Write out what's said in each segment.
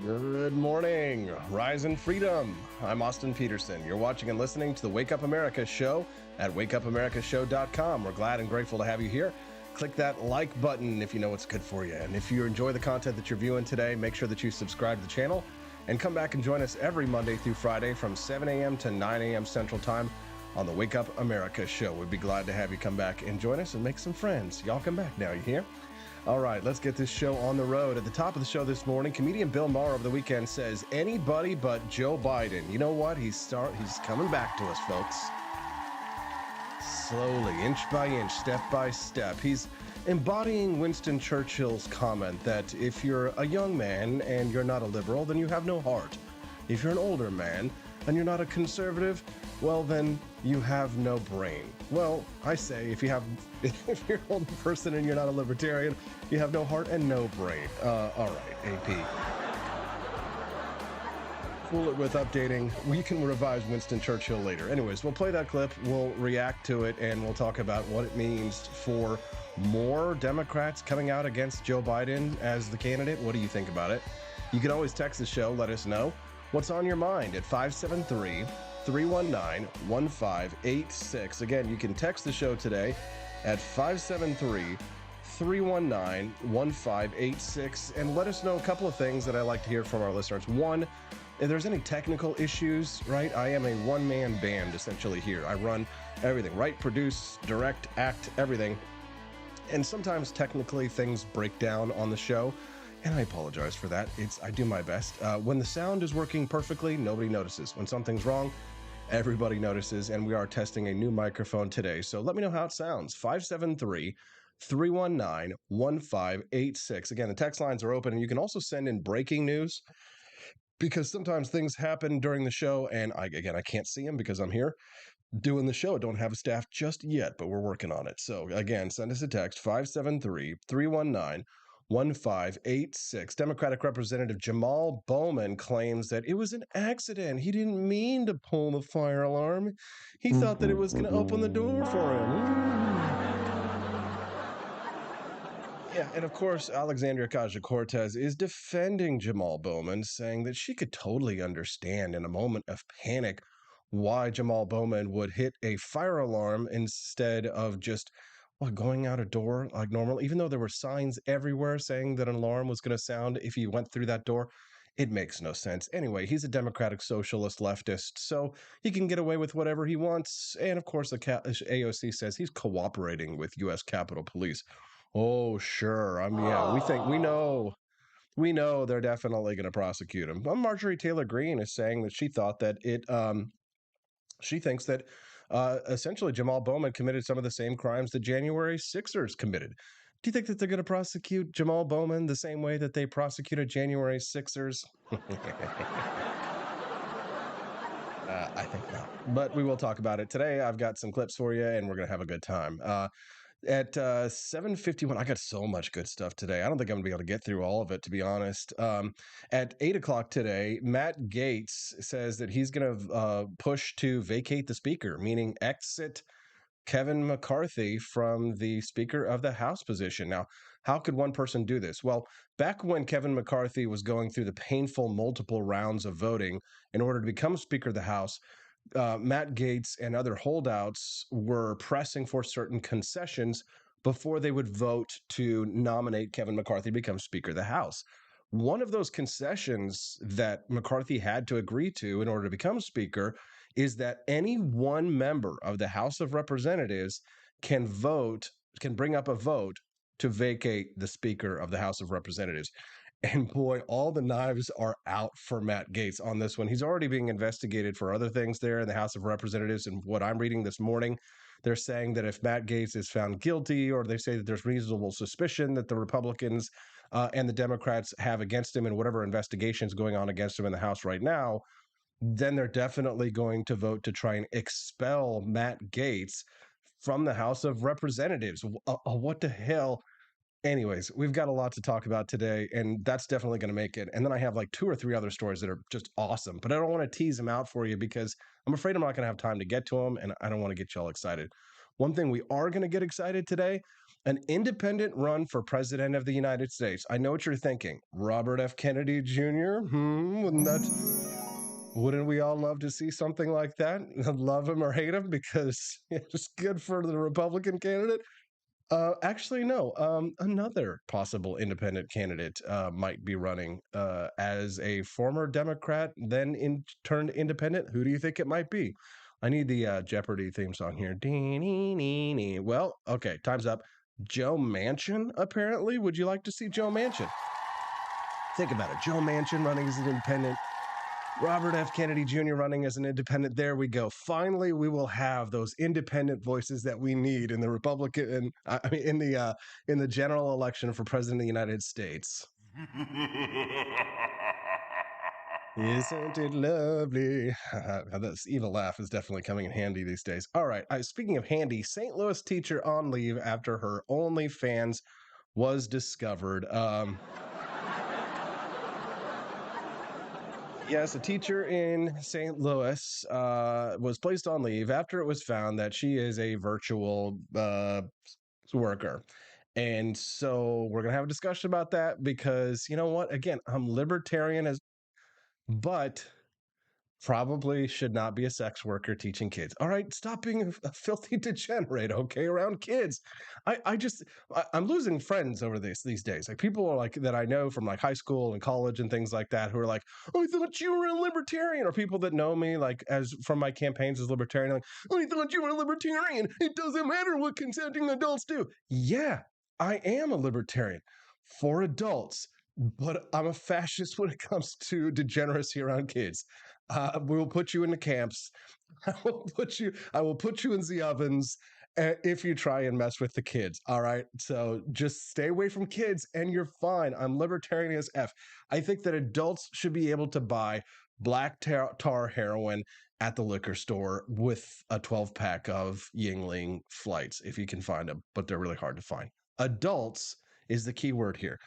Good morning, Rise and Freedom. I'm Austin Peterson. You're watching and listening to the Wake Up America show at wakeupAmericaShow.com. We're glad and grateful to have you here. Click that like button if you know what's good for you. And if you enjoy the content that you're viewing today, make sure that you subscribe to the channel and come back and join us every Monday through Friday from 7 a.m. to 9 a.m. Central Time on the Wake Up America show. We'd be glad to have you come back and join us and make some friends. Y'all come back now, you hear? All right, let's get this show on the road. At the top of the show this morning, comedian Bill Maher over the weekend says, anybody but Joe Biden. You know what? He's coming back to us, folks. Slowly, inch by inch, step by step. He's embodying Winston Churchill's comment that if you're a young man and you're not a liberal, then you have no heart. If you're an older man and you're not a conservative, well, then you have no brain. Well, I say if you're an older person and you're not a libertarian, you have no heart and no brain. All right, AP. Fool it with updating. We can revise Winston Churchill later. Anyways, we'll play that clip, we'll react to it, and we'll talk about what it means for more Democrats coming out against Joe Biden as the candidate. What do you think about it? You can always text the show, let us know what's on your mind at 573-319-1586. Again, you can text the show today at 573-319-1586 and let us know a couple of things that I like to hear from our listeners. One, if there's any technical issues, right? I am a one-man band essentially here. I run everything, write, produce, direct, act, everything. And sometimes technically things break down on the show, and I apologize for that. I do my best. When the sound is working perfectly, nobody notices. When something's wrong, everybody notices, and we are testing a new microphone today. So let me know how it sounds. 573-319-1586. Again, the text lines are open, and you can also send in breaking news because sometimes things happen during the show, and I can't see them because I'm here doing the show. I don't have a staff just yet, but we're working on it. So again, send us a text, 573-319-1586. Democratic Representative Jamaal Bowman claims that it was an accident. He didn't mean to pull the fire alarm. He thought that it was going to open the door for him. Yeah, and of course, Alexandria Ocasio-Cortez is defending Jamaal Bowman, saying that she could totally understand in a moment of panic why Jamaal Bowman would hit a fire alarm instead of just going out a door like normal, even though there were signs everywhere saying that an alarm was going to sound if you went through that door. It makes no sense. Anyway, he's a democratic socialist leftist, so he can get away with whatever he wants. And of course, the AOC says he's cooperating with U.S. Capitol Police. Oh, sure. Yeah, we know they're definitely going to prosecute him. Well, Marjorie Taylor Greene is saying that she thought that she thinks that essentially Jamaal Bowman committed some of the same crimes that January 6ers committed. Do you think that they're going to prosecute Jamaal Bowman the same way that they prosecuted January 6ers? I think not. But we will talk about it today. I've got some clips for you, and we're going to have a good time. At 7:51, I got so much good stuff today. I don't think I'm going to be able to get through all of it, to be honest. At 8 o'clock today, Matt Gaetz says that he's going to push to vacate the speaker, meaning exit Kevin McCarthy from the Speaker of the House position. Now, how could one person do this? Well, back when Kevin McCarthy was going through the painful multiple rounds of voting in order to become Speaker of the House, Matt Gaetz and other holdouts were pressing for certain concessions before they would vote to nominate Kevin McCarthy to become Speaker of the House. One of those concessions that McCarthy had to agree to in order to become Speaker is that any one member of the House of Representatives can bring up a vote to vacate the Speaker of the House of Representatives. And boy, all the knives are out for Matt Gaetz on this one. He's already being investigated for other things there in the House of Representatives. And what I'm reading this morning, they're saying that if Matt Gaetz is found guilty, or they say that there's reasonable suspicion that the Republicans and the Democrats have against him in whatever investigations going on against him in the House right now, then they're definitely going to vote to try and expel Matt Gaetz from the House of Representatives. What the hell? Anyways, we've got a lot to talk about today, and that's definitely going to make it. And then I have like 2 or 3 other stories that are just awesome, but I don't want to tease them out for you because I'm afraid I'm not going to have time to get to them, and I don't want to get you all excited. One thing we are going to get excited today An independent run for president of the United States. I know what you're thinking. Robert F. Kennedy Jr.? Wouldn't we all love to see something like that? Love him or hate him because it's good for the Republican candidate? Actually, no. Another possible independent candidate might be running as a former Democrat, then turned independent. Who do you think it might be? I need the Jeopardy theme song here. Well, okay, time's up. Joe Manchin, apparently. Would you like to see Joe Manchin? Think about it. Joe Manchin running as an independent. Robert F. Kennedy Jr. running as an independent. There we go. Finally, we will have those independent voices that we need in the Republican, in the general election for president of the United States. Isn't it lovely? This evil laugh is definitely coming in handy these days. All right. Speaking of handy, St. Louis teacher on leave after her OnlyFans was discovered. Yes, a teacher in St. Louis was placed on leave after it was found that she is a virtual worker. And so we're going to have a discussion about that because, you know what? Again, I'm libertarian, but probably should not be a sex worker teaching kids. All right, stop being a filthy degenerate, okay, around kids. I'm losing friends over these days. Like people are like that I know from like high school and college and things like that who are like, oh, I thought you were a libertarian, or people that know me like as from my campaigns as libertarian, like, oh, I thought you were a libertarian. It doesn't matter what consenting adults do. Yeah, I am a libertarian for adults, but I'm a fascist when it comes to degeneracy around kids. We will put you in the camps. I will put you in the ovens if you try and mess with the kids. All right. So just stay away from kids and you're fine. I'm libertarian as F. I think that adults should be able to buy black tar heroin at the liquor store with a 12-pack of Yingling flights, if you can find them, but they're really hard to find. Adults is the key word here.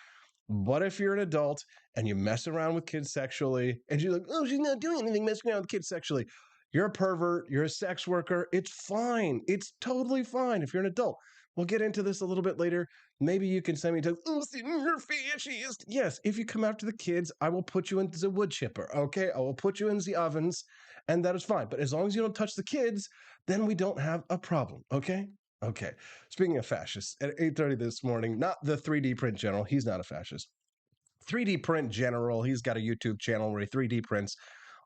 What if you're an adult and you mess around with kids sexually and you're like, oh, she's not doing anything messing around with kids sexually? You're a pervert. You're a sex worker. It's fine. It's totally fine if you're an adult. We'll get into this a little bit later. Maybe you can send me to, oh, you're fascist. Yes, if you come after the kids, I will put you into the wood chipper, okay? I will put you in the ovens, and that is fine. But as long as you don't touch the kids, then we don't have a problem, okay? Okay. Speaking of fascists, at 8:30 this morning, not the 3D print general. He's not a fascist. 3D print general. He's got a YouTube channel where he 3D prints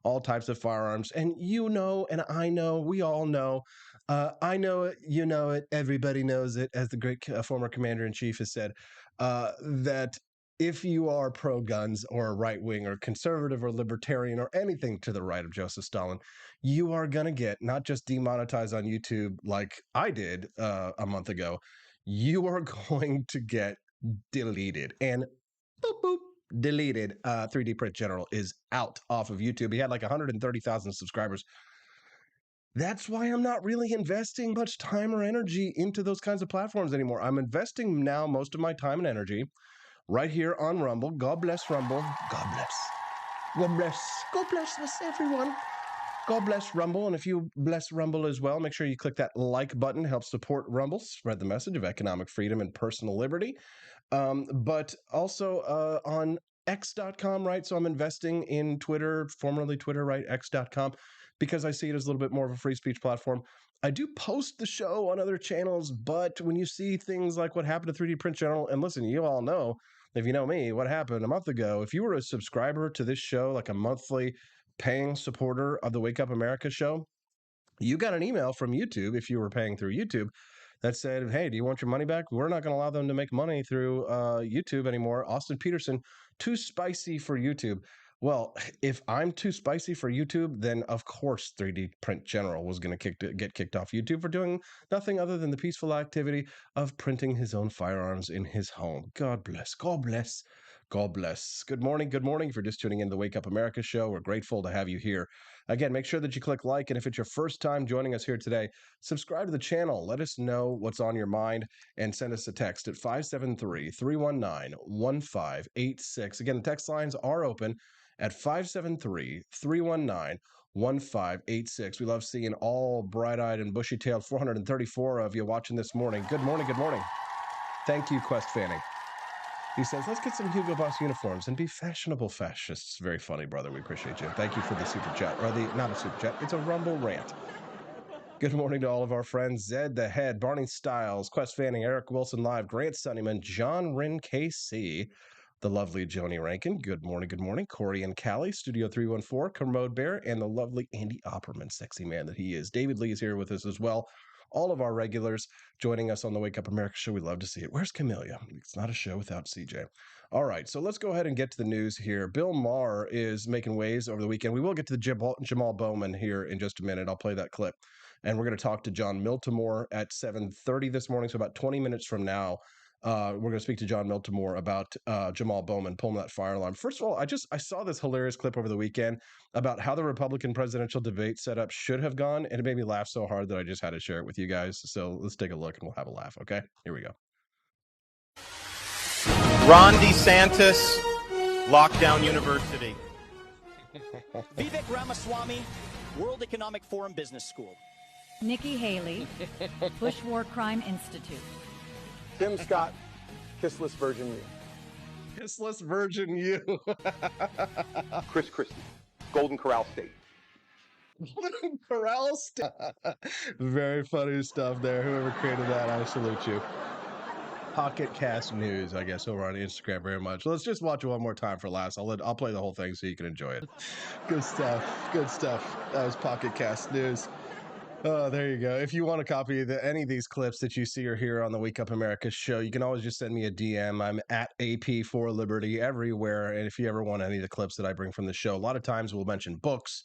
all types of firearms. And you know, and I know, we all know. I know it, you know it, everybody knows it, as the great former commander in chief has said, that if you are pro guns or a right wing or conservative or libertarian or anything to the right of Joseph Stalin, you are going to get not just demonetized on YouTube like I did a month ago, you are going to get deleted. And boop, boop, deleted. 3D Print General is out off of YouTube. He had like 130,000 subscribers. That's why I'm not really investing much time or energy into those kinds of platforms anymore. I'm investing now most of my time and energy right here on Rumble. God bless Rumble. God bless. God bless. God bless us, everyone. God bless Rumble. And if you bless Rumble as well, make sure you click that like button. Help support Rumble. Spread the message of economic freedom and personal liberty. But also on X.com, right? So I'm investing in Twitter, formerly Twitter, right? X.com, because I see it as a little bit more of a free speech platform. I do post the show on other channels, but when you see things like what happened to 3D Print General, and listen, you all know, if you know me, what happened a month ago, if you were a subscriber to this show, like a monthly paying supporter of the Wake Up America show, you got an email from YouTube, if you were paying through YouTube, that said, hey, do you want your money back? We're not going to allow them to make money through YouTube anymore. Austin Peterson, too spicy for YouTube. Well, if I'm too spicy for YouTube, then of course 3D Print General was going to get kicked off YouTube for doing nothing other than the peaceful activity of printing his own firearms in his home. God bless. God bless. God bless. Good morning. Good morning. If you're just tuning in to the Wake Up America show, we're grateful to have you here. Again, make sure that you click like, and if it's your first time joining us here today, subscribe to the channel. Let us know what's on your mind and send us a text at 573-319-1586. Again, the text lines are open at 573-319-1586. We love seeing all bright-eyed and bushy-tailed 434 of you watching this morning. Good morning. Good morning. Thank you, Quest Fanning. He says, let's get some Hugo Boss uniforms and be fashionable fascists. Very funny, brother. We appreciate you. Thank you for the super chat. Or not a super chat. It's a Rumble rant. Good morning to all of our friends. Zed the Head, Barney Styles, Quest Fanning, Eric Wilson Live, Grant Sunnyman, John Rin KC, the lovely Joni Rankin. Good morning, good morning. Corey and Callie, Studio 314, Kermode Bear, and the lovely Andy Opperman, sexy man that he is. David Lee is here with us as well. All of our regulars joining us on the Wake Up America show. We love to see it. Where's Camellia? It's not a show without CJ. All right, so let's go ahead and get to the news here. Bill Maher is making waves over the weekend. We will get to the Jamaal Bowman here in just a minute. I'll play that clip. And we're going to talk to John Miltimore at 7:30 this morning, so about 20 minutes from now. We're going to speak to John Miltimore about Jamaal Bowman pulling that fire alarm. First of all, I saw this hilarious clip over the weekend about how the Republican presidential debate setup should have gone, and it made me laugh so hard that I just had to share it with you guys. So let's take a look and we'll have a laugh, okay? Here we go. Ron DeSantis, Lockdown University. Vivek Ramaswamy, World Economic Forum Business School. Nikki Haley, Bush War Crime Institute. Tim Scott, Kissless Virgin U. Kissless Virgin U. Chris Christie, Golden Corral State. Golden Corral State. Very funny stuff there. Whoever created that, I salute you. Pocket Cast News, I guess, over on Instagram very much. Let's just watch it one more time for last. I'll play the whole thing so you can enjoy it. Good stuff. Good stuff. That was Pocket Cast News. Oh, there you go. If you want a copy of any of these clips that you see or hear on the Wake Up America show, you can always just send me a DM. I'm at AP for Liberty everywhere. And if you ever want any of the clips that I bring from the show, a lot of times we'll mention books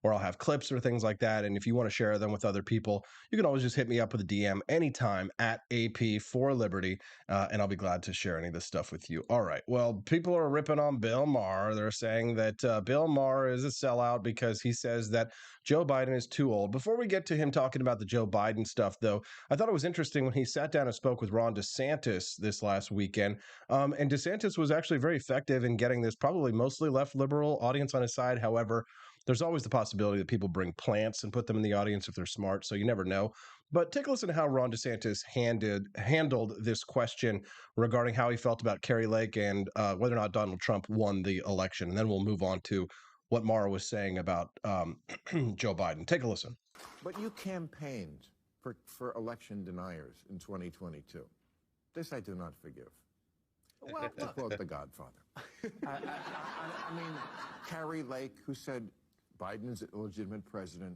or I'll have clips or things like that. And if you want to share them with other people, you can always just hit me up with a DM anytime at AP for Liberty, and I'll be glad to share any of this stuff with you. All right. Well, people are ripping on Bill Maher. They're saying that Bill Maher is a sellout because he says that Joe Biden is too old. Before we get to him talking about the Joe Biden stuff, though, I thought it was interesting when he sat down and spoke with Ron DeSantis this last weekend. And DeSantis was actually very effective in getting this probably mostly left liberal audience on his side. However, there's always the possibility that people bring plants and put them in the audience if they're smart, so you never know. But take a listen to how Ron DeSantis handled this question regarding how he felt about Kari Lake and whether or not Donald Trump won the election. And then we'll move on to what Maher was saying about Joe Biden. Take a listen. But you campaigned for election deniers in 2022. This I do not forgive. Well, to quote The Godfather. I mean, Kari Lake, who said Biden's an illegitimate president.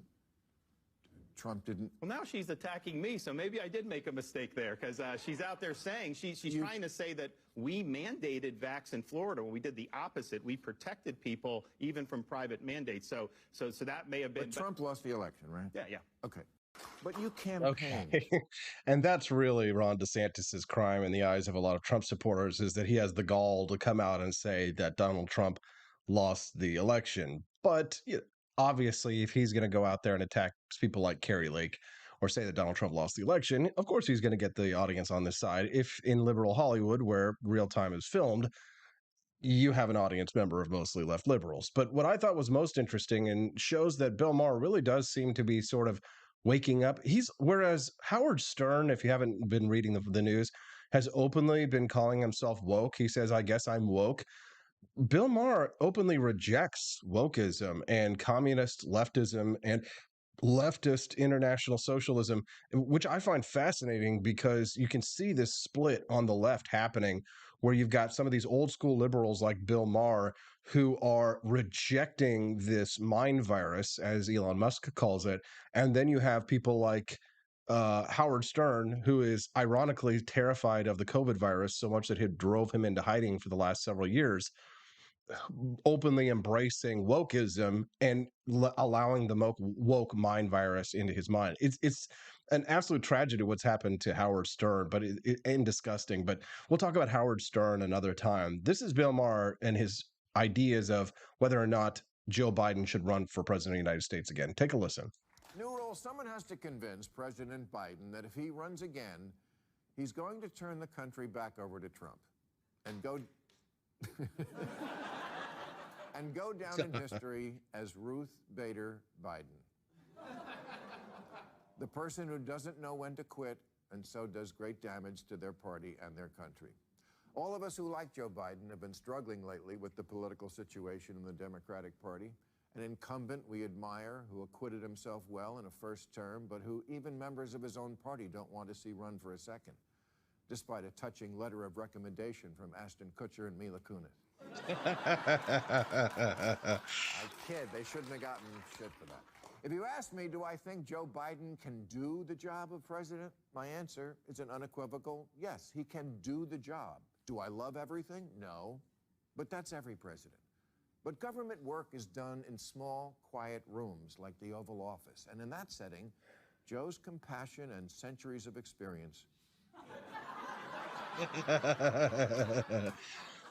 Trump didn't. Well, now she's attacking me, so maybe I did make a mistake there because she's out there saying she's trying to say that we mandated vax in Florida when we did the opposite. We protected people even from private mandates. So that may have been. But Trump lost the election, right? Yeah. Okay. But you campaigned. Okay. And that's really Ron DeSantis's crime in the eyes of a lot of Trump supporters, is that he has the gall to come out and say that Donald Trump lost the election. But obviously, if he's going to go out there and attack people like Kari Lake or say that Donald Trump lost the election, of course he's going to get the audience on this side. If in liberal Hollywood, where real time is filmed, you have an audience member of mostly left liberals. But what I thought was most interesting and shows that Bill Maher really does seem to be sort of waking up. Whereas Howard Stern, if you haven't been reading the news, has openly been calling himself woke. He says, I guess I'm woke. Bill Maher openly rejects wokeism and communist leftism and leftist international socialism, which I find fascinating because you can see this split on the left happening, where you've got some of these old school liberals like Bill Maher who are rejecting this mind virus, as Elon Musk calls it. And then you have people like Howard Stern, who is ironically terrified of the COVID virus so much that it drove him into hiding for the last several years, openly embracing wokeism and allowing the woke mind virus into his mind. It's an absolute tragedy what's happened to Howard Stern, but and disgusting. But we'll talk about Howard Stern another time. This is Bill Maher and his ideas of whether or not Joe Biden should run for president of the United States again. Take a listen. New rule, someone has to convince President Biden that if he runs again, he's going to turn the country back over to Trump and go and go down in history as Ruth Bader Biden. The person who doesn't know when to quit and so does great damage to their party and their country. All of us who like Joe Biden have been struggling lately with the political situation in the Democratic Party. An incumbent we admire who acquitted himself well in a first term, but who even members of his own party don't want to see run for a second, despite a touching letter of recommendation from Ashton Kutcher and Mila Kunis. I kid, they shouldn't have gotten shit for that. If you ask me, do I think Joe Biden can do the job of president? My answer is an unequivocal yes, he can do the job. Do I love everything? No, but that's every president. But government work is done in small, quiet rooms like the Oval Office. And in that setting, Joe's compassion and centuries of experience.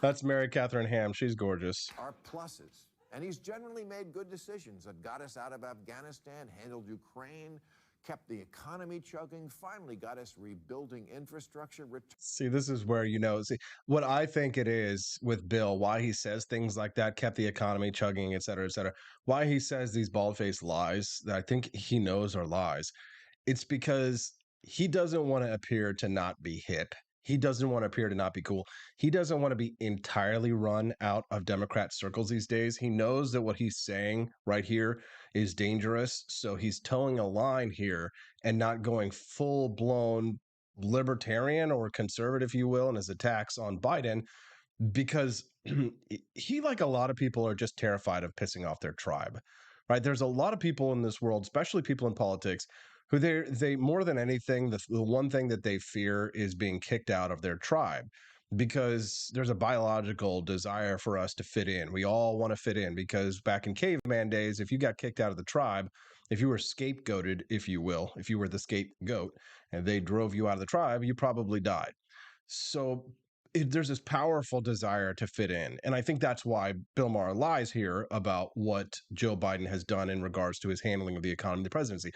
That's Mary Catherine Ham. She's gorgeous. Are pluses. And he's generally made good decisions that got us out of Afghanistan, handled Ukraine, kept the economy chugging, finally got us rebuilding infrastructure. See, this is where, see, what I think it is with Bill, why he says things like that, kept the economy chugging, et cetera, why he says these bald-faced lies that I think he knows are lies. It's because he doesn't want to appear to not be hip. He doesn't want to appear to not be cool. He doesn't want to be entirely run out of Democrat circles these days. He knows that what he's saying right here is dangerous. So he's towing a line here and not going full-blown libertarian or conservative, if you will, in his attacks on Biden, because he, like a lot of people, are just terrified of pissing off their tribe, right? There's a lot of people in this world, especially people in politics, who they more than anything, the one thing that they fear is being kicked out of their tribe, because there's a biological desire for us to fit in. We all want to fit in, because back in caveman days, if you got kicked out of the tribe, if you were scapegoated, if you will, if you were the scapegoat and they drove you out of the tribe, you probably died. So there's this powerful desire to fit in. And I think that's why Bill Maher lies here about what Joe Biden has done in regards to his handling of the economy and the presidency.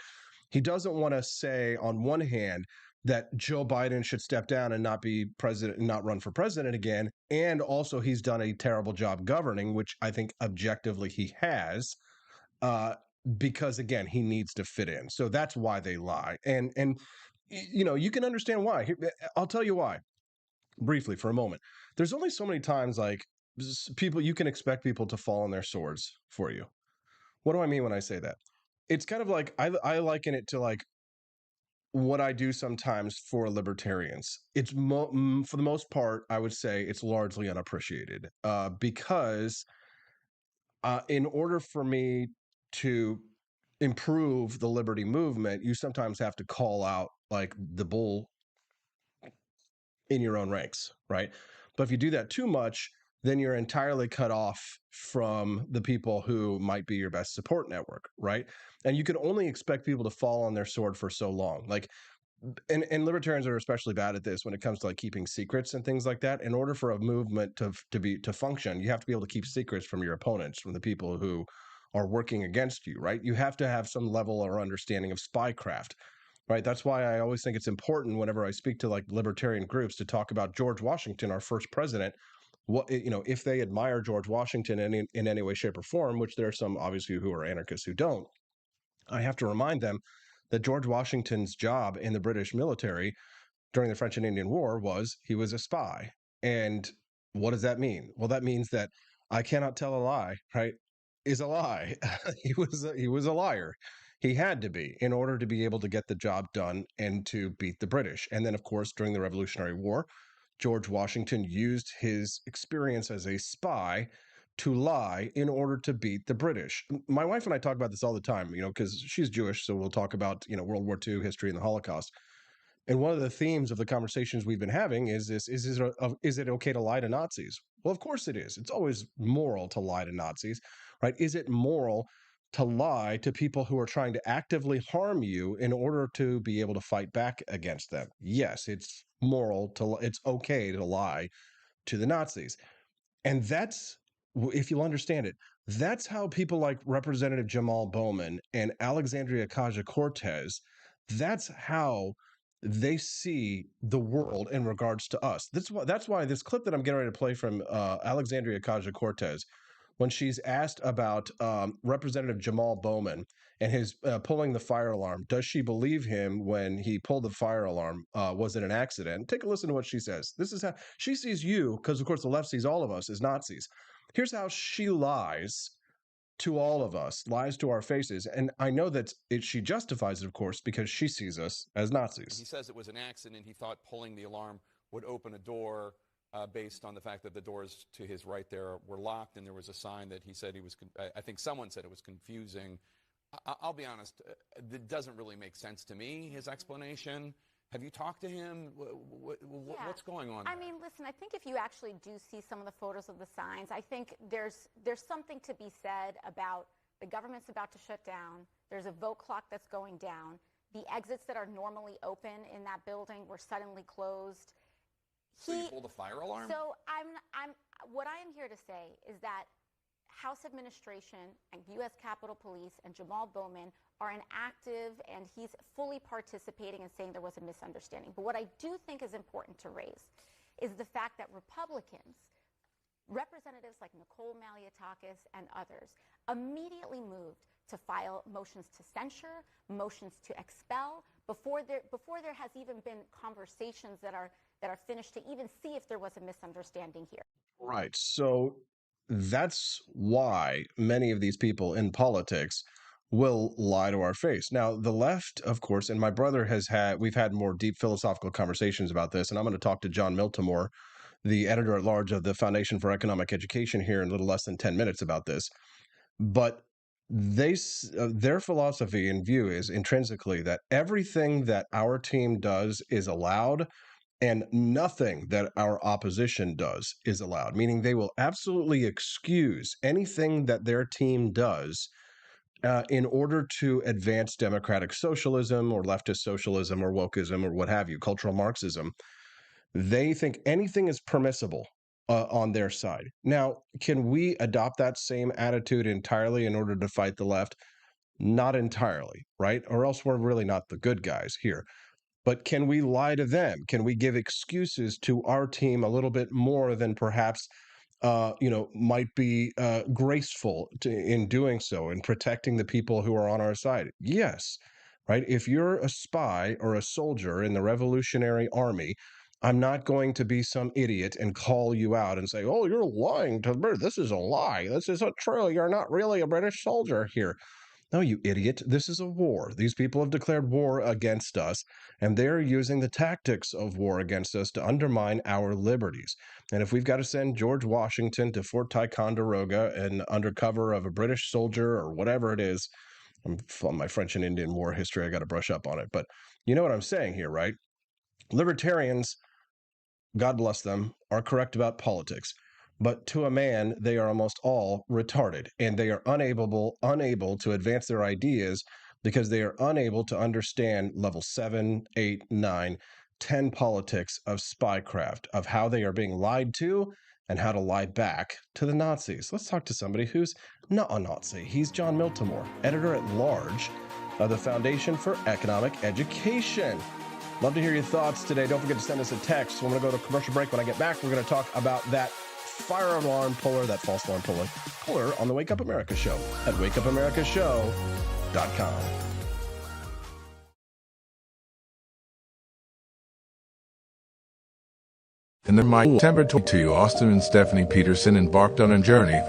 He doesn't want to say, on one hand, that Joe Biden should step down and not be president and not run for president again. And also he's done a terrible job governing, which I think objectively he has, because, again, he needs to fit in. So that's why they lie. And you can understand why. I'll tell you why. Briefly, for a moment. There's only so many times, like, people, you can expect people to fall on their swords for you. What do I mean when I say that? It's kind of like, I liken it to like what I do sometimes for libertarians. It's for the most part, I would say it's largely unappreciated, because in order for me to improve the liberty movement, you sometimes have to call out like the bull in your own ranks, right? But if you do that too much, then you're entirely cut off from the people who might be your best support network, right? And you can only expect people to fall on their sword for so long. Like, and libertarians are especially bad at this when it comes to like keeping secrets and things like that. In order for a movement to function, you have to be able to keep secrets from your opponents, from the people who are working against you, right? You have to have some level or understanding of spycraft. Right. That's why I always think it's important whenever I speak to like libertarian groups to talk about George Washington, our first president. What, if they admire George Washington in any way, shape, or form, which there are some obviously who are anarchists who don't, I have to remind them that George Washington's job in the British military during the French and Indian War was he was a spy. And what does that mean? Well, that means that I cannot tell a lie, right? Is a lie. He was a liar. He had to be, in order to be able to get the job done and to beat the British. And then, of course, during the Revolutionary War, George Washington used his experience as a spy to lie in order to beat the British. My wife and I talk about this all the time, because she's Jewish, so we'll talk about, World War II history and the Holocaust. And one of the themes of the conversations we've been having is this: is it okay to lie to Nazis? Well, of course it is. It's always moral to lie to Nazis, right? Is it moral to lie to people who are trying to actively harm you in order to be able to fight back against them? Yes, it's moral it's okay to lie to the Nazis. And that's, if you'll understand it, that's how people like Representative Jamaal Bowman and Alexandria Ocasio-Cortez, that's how they see the world in regards to us. That's why this clip that I'm getting ready to play from Alexandria Ocasio-Cortez when she's asked about Representative Jamaal Bowman and his pulling the fire alarm. Does she believe him when he pulled the fire alarm? Was it an accident? Take a listen to what she says. This is how she sees you, because of course the left sees all of us as Nazis. Here's how she lies to all of us, lies to our faces. And I know that she justifies it, of course, because she sees us as Nazis. He says it was an accident. He thought pulling the alarm would open a door based on the fact that the doors to his right there were locked, and there was a sign that he said he was, I think someone said it was confusing. I'll be honest, it doesn't really make sense to me, his explanation. Have you talked to him? What's going on there? I mean, listen, I think if you actually do see some of the photos of the signs, I think there's something to be said about the government's about to shut down. There's a vote clock that's going down. The exits that are normally open in that building were suddenly closed. So you pulled the fire alarm? So what I am here to say is that House administration and U.S. Capitol Police and Jamaal Bowman are an active, and he's fully participating in saying there was a misunderstanding. But what I do think is important to raise is the fact that Republicans, representatives like Nicole Malliotakis and others, immediately moved to file motions to censure, motions to expel, before there has even been conversations that are finished to even see if there was a misunderstanding here. Right. So that's why many of these people in politics will lie to our face. Now, the left, of course, and my brother we've had more deep philosophical conversations about this, and I'm going to talk to John Miltimore, the editor at large of the Foundation for Economic Education, here in a little less than 10 minutes about this. But their philosophy and view is intrinsically that everything that our team does is allowed, and nothing that our opposition does is allowed, meaning they will absolutely excuse anything that their team does in order to advance democratic socialism or leftist socialism or wokeism or what have you, cultural Marxism. They think anything is permissible on their side. Now, can we adopt that same attitude entirely in order to fight the left? Not entirely, right? Or else we're really not the good guys here. But can we lie to them? Can we give excuses to our team a little bit more than perhaps, might be graceful in doing so and protecting the people who are on our side? Yes, right? If you're a spy or a soldier in the Revolutionary Army, I'm not going to be some idiot and call you out and say, oh, you're lying to me. This is a lie. This isn't true. You're not really a British soldier here. No, you idiot. This is a war. These people have declared war against us, and they're using the tactics of war against us to undermine our liberties. And if we've got to send George Washington to Fort Ticonderoga and under cover of a British soldier or whatever it is, on my French and Indian War history, I got to brush up on it. But you know what I'm saying here, right? Libertarians, God bless them, are correct about politics. But to a man, they are almost all retarded, and they are unable to advance their ideas because they are unable to understand level 7, 8, 9, 10 politics of spycraft, of how they are being lied to and how to lie back to the Nazis. Let's talk to somebody who's not a Nazi. He's John Miltimore, editor at large of the Foundation for Economic Education. Love to hear your thoughts today. Don't forget to send us a text. We're going to go to commercial break. When I get back, we're going to talk about that fire alarm puller, that false alarm puller on the Wake Up America show at wakeupAmericaShow.com. In the September 22, Austin and Stephanie Peterson embarked on a journey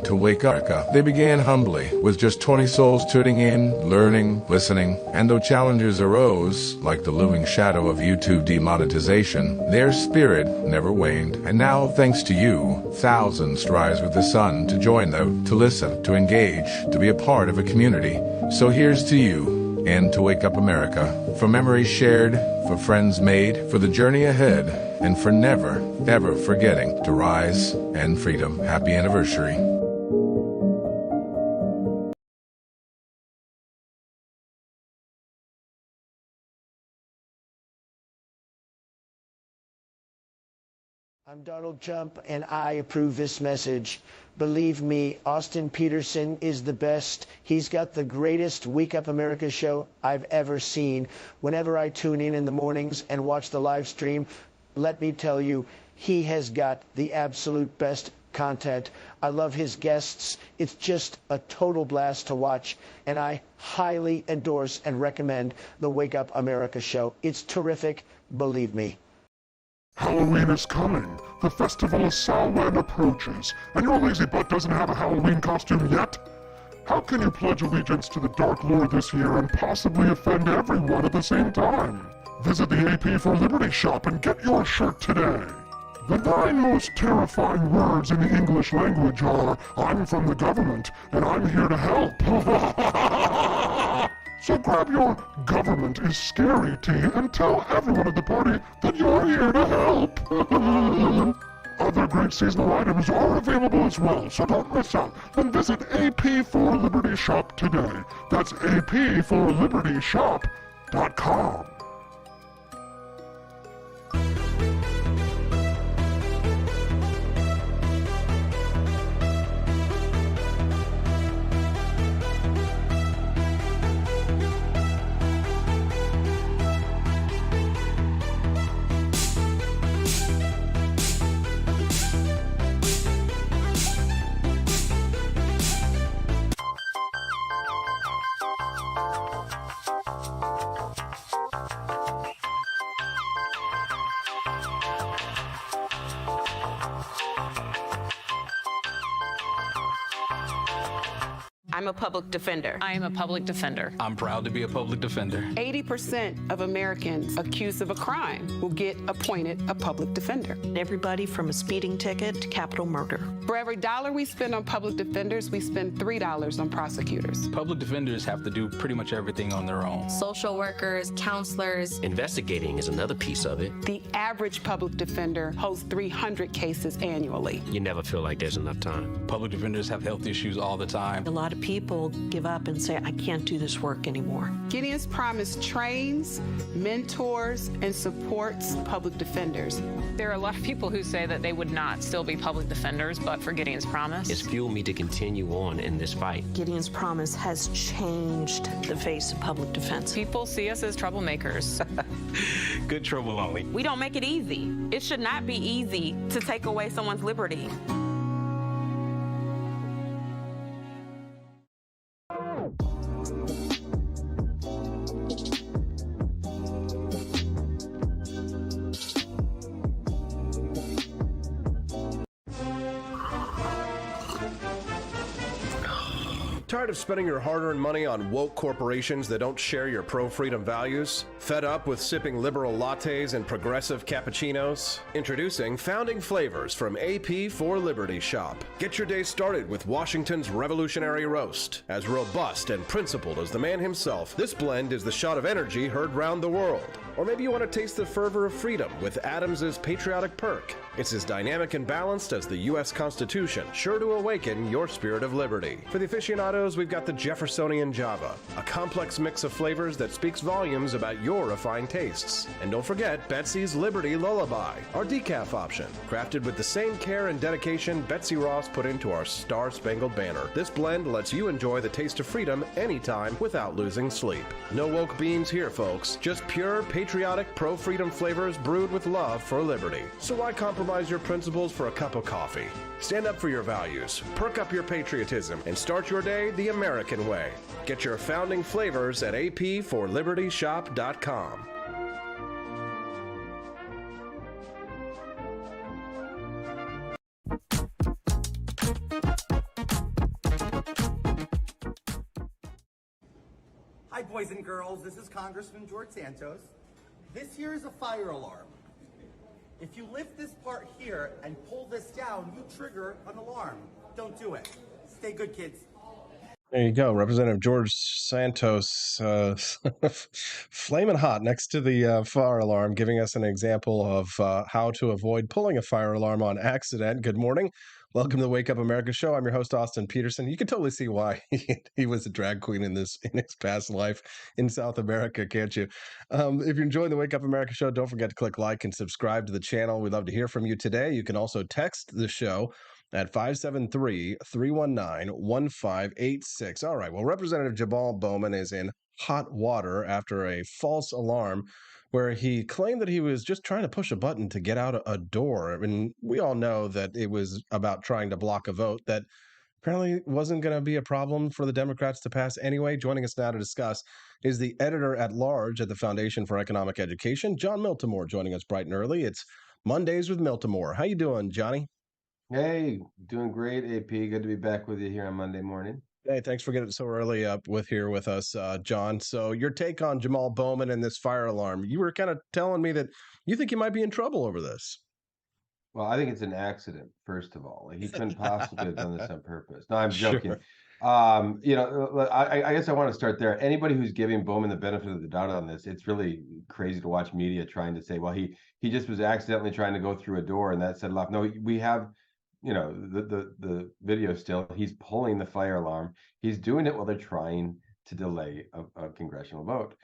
to Wake Up America. They began humbly, with just 20 souls tuning in, learning, listening, and though challenges arose, like the looming shadow of YouTube demonetization, their spirit never waned. And now, thanks to you, thousands rise with the sun to join them, to listen, to engage, to be a part of a community. So here's to you, and to Wake Up America, for memories shared, for friends made, for the journey ahead, and for never, ever forgetting to rise and freedom. Happy anniversary. I'm Donald Trump, and I approve this message. Believe me, Austin Peterson is the best. He's got the greatest Wake Up America show I've ever seen. Whenever I tune in the mornings and watch the live stream, let me tell you, he has got the absolute best content. I love his guests. It's just a total blast to watch, and I highly endorse and recommend the Wake Up America show. It's terrific, believe me. Halloween is coming. The festival of Samhain approaches, and your lazy butt doesn't have a Halloween costume yet? How can you pledge allegiance to the Dark Lord this year and possibly offend everyone at the same time? Visit the AP for Liberty shop and get your shirt today. The 9 most terrifying words in the English language are, I'm from the government, and I'm here to help. So grab your government is scary tea and tell everyone at the party that you're here to help. Other great seasonal items are available as well, so don't miss out. Then visit AP for Liberty shop today. That's apforlibertyshop.com. I'm a public defender. I am a public defender. I'm proud to be a public defender. 80% of Americans accused of a crime will get appointed a public defender. Everybody from a speeding ticket to capital murder. For every $1 we spend on public defenders, we spend $3 on prosecutors. Public defenders have to do pretty much everything on their own. Social workers, counselors. Investigating is another piece of it. The average public defender holds 300 cases annually. You never feel like there's enough time. Public defenders have health issues all the time. A lot of people give up and say, I can't do this work anymore. Gideon's Promise trains, mentors, and supports public defenders. There are a lot of people who say that they would not still be public defenders, but for Gideon's Promise. It's fueled me to continue on in this fight. Gideon's Promise has changed the face of public defense. People see us as troublemakers. Good trouble only. We don't make it easy. It should not be easy to take away someone's liberty. Tired of spending your hard-earned money on woke corporations that don't share your pro-freedom values? Fed up with sipping liberal lattes and progressive cappuccinos? Introducing Founding Flavors from AP for Liberty Shop. Get your day started with Washington's Revolutionary Roast. As robust and principled as the man himself, this blend is the shot of energy heard round the world. Or maybe you want to taste the fervor of freedom with Adams's Patriotic Perk. It's as dynamic and balanced as the U.S. Constitution, sure to awaken your spirit of liberty. For the aficionados, we've got the Jeffersonian Java, a complex mix of flavors that speaks volumes about your refined tastes. And don't forget Betsy's Liberty Lullaby, our decaf option, crafted with the same care and dedication Betsy Ross put into our Star-Spangled Banner. This blend lets you enjoy the taste of freedom anytime without losing sleep. No woke beans here, folks. Just pure, patriotic, pro-freedom flavors brewed with love for liberty. So why compromise your principles for a cup of coffee? Stand up for your values, perk up your patriotism, and start your day the American way. Get your founding flavors at apforlibertyshop.com. Hi, boys and girls. This is Congressman George Santos. This here is a fire alarm. If you lift this part here and pull this down, you trigger an alarm. Don't do it. Stay good, kids. There you go. Representative George Santos, flaming hot next to the fire alarm, giving us an example of how to avoid pulling a fire alarm on accident. Good morning. Welcome to the Wake Up America show. I'm your host, Austin Peterson. You can totally see why he was a drag queen in his past life in South America, can't you? If you're enjoying the Wake Up America show, don't forget to click like and subscribe to the channel. We'd love to hear from you today. You can also text the show at 573-319-1586. All right, well, Representative Jamaal Bowman is in hot water after a false alarm where he claimed that he was just trying to push a button to get out a door. I mean, we all know that it was about trying to block a vote that apparently wasn't going to be a problem for the Democrats to pass anyway. Joining us now to discuss is the editor at large at the Foundation for Economic Education, John Miltimore, joining us bright and early. It's Mondays with Miltimore. How you doing, Johnny? Hey, doing great, AP. Good to be back with you here on Monday morning. Hey, thanks for getting so early up here with us, John. So your take on Jamaal Bowman and this fire alarm. You were kind of telling me that you think he might be in trouble over this. Well, I think it's an accident, first of all. He couldn't possibly have done this on purpose. No, I'm joking. Sure. I guess I want to start there. Anybody who's giving Bowman the benefit of the doubt on this, it's really crazy to watch media trying to say, well, he just was accidentally trying to go through a door and that set it off. No, we have, the video still. He's pulling the fire alarm. He's doing it while they're trying to delay a congressional vote.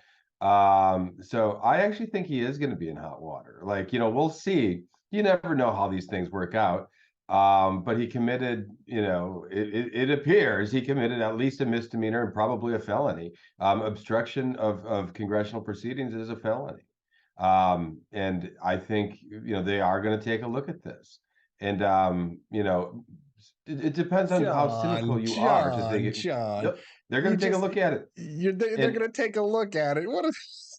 So I actually think he is going to be in hot water. We'll see. You never know how these things work out. But he committed, it appears he committed at least a misdemeanor and probably a felony. Obstruction of congressional proceedings is a felony. And I think, they are going to take a look at this. And, it depends on how cynical you are to think it. John, they're going to take a look at it. They're going to take a look at it. What if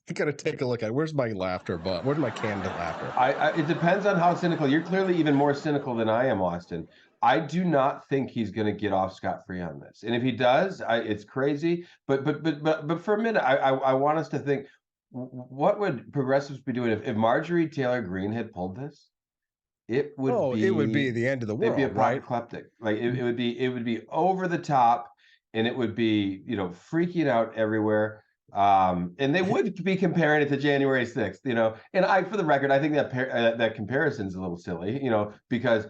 they're going to take a look at it? Where's my laughter button? Where's my canned laughter? It depends on how cynical. You're clearly even more cynical than I am, Austin. I do not think he's going to get off scot-free on this. And if he does, it's crazy. But for a minute, I want us to think, what would progressives be doing if Marjorie Taylor Greene had pulled this? It would be the end of the world. It'd be apocalyptic. It would be over the top, and it would be freaking out everywhere. And they would be comparing it to January 6th, And for the record, I think that comparison is a little silly, because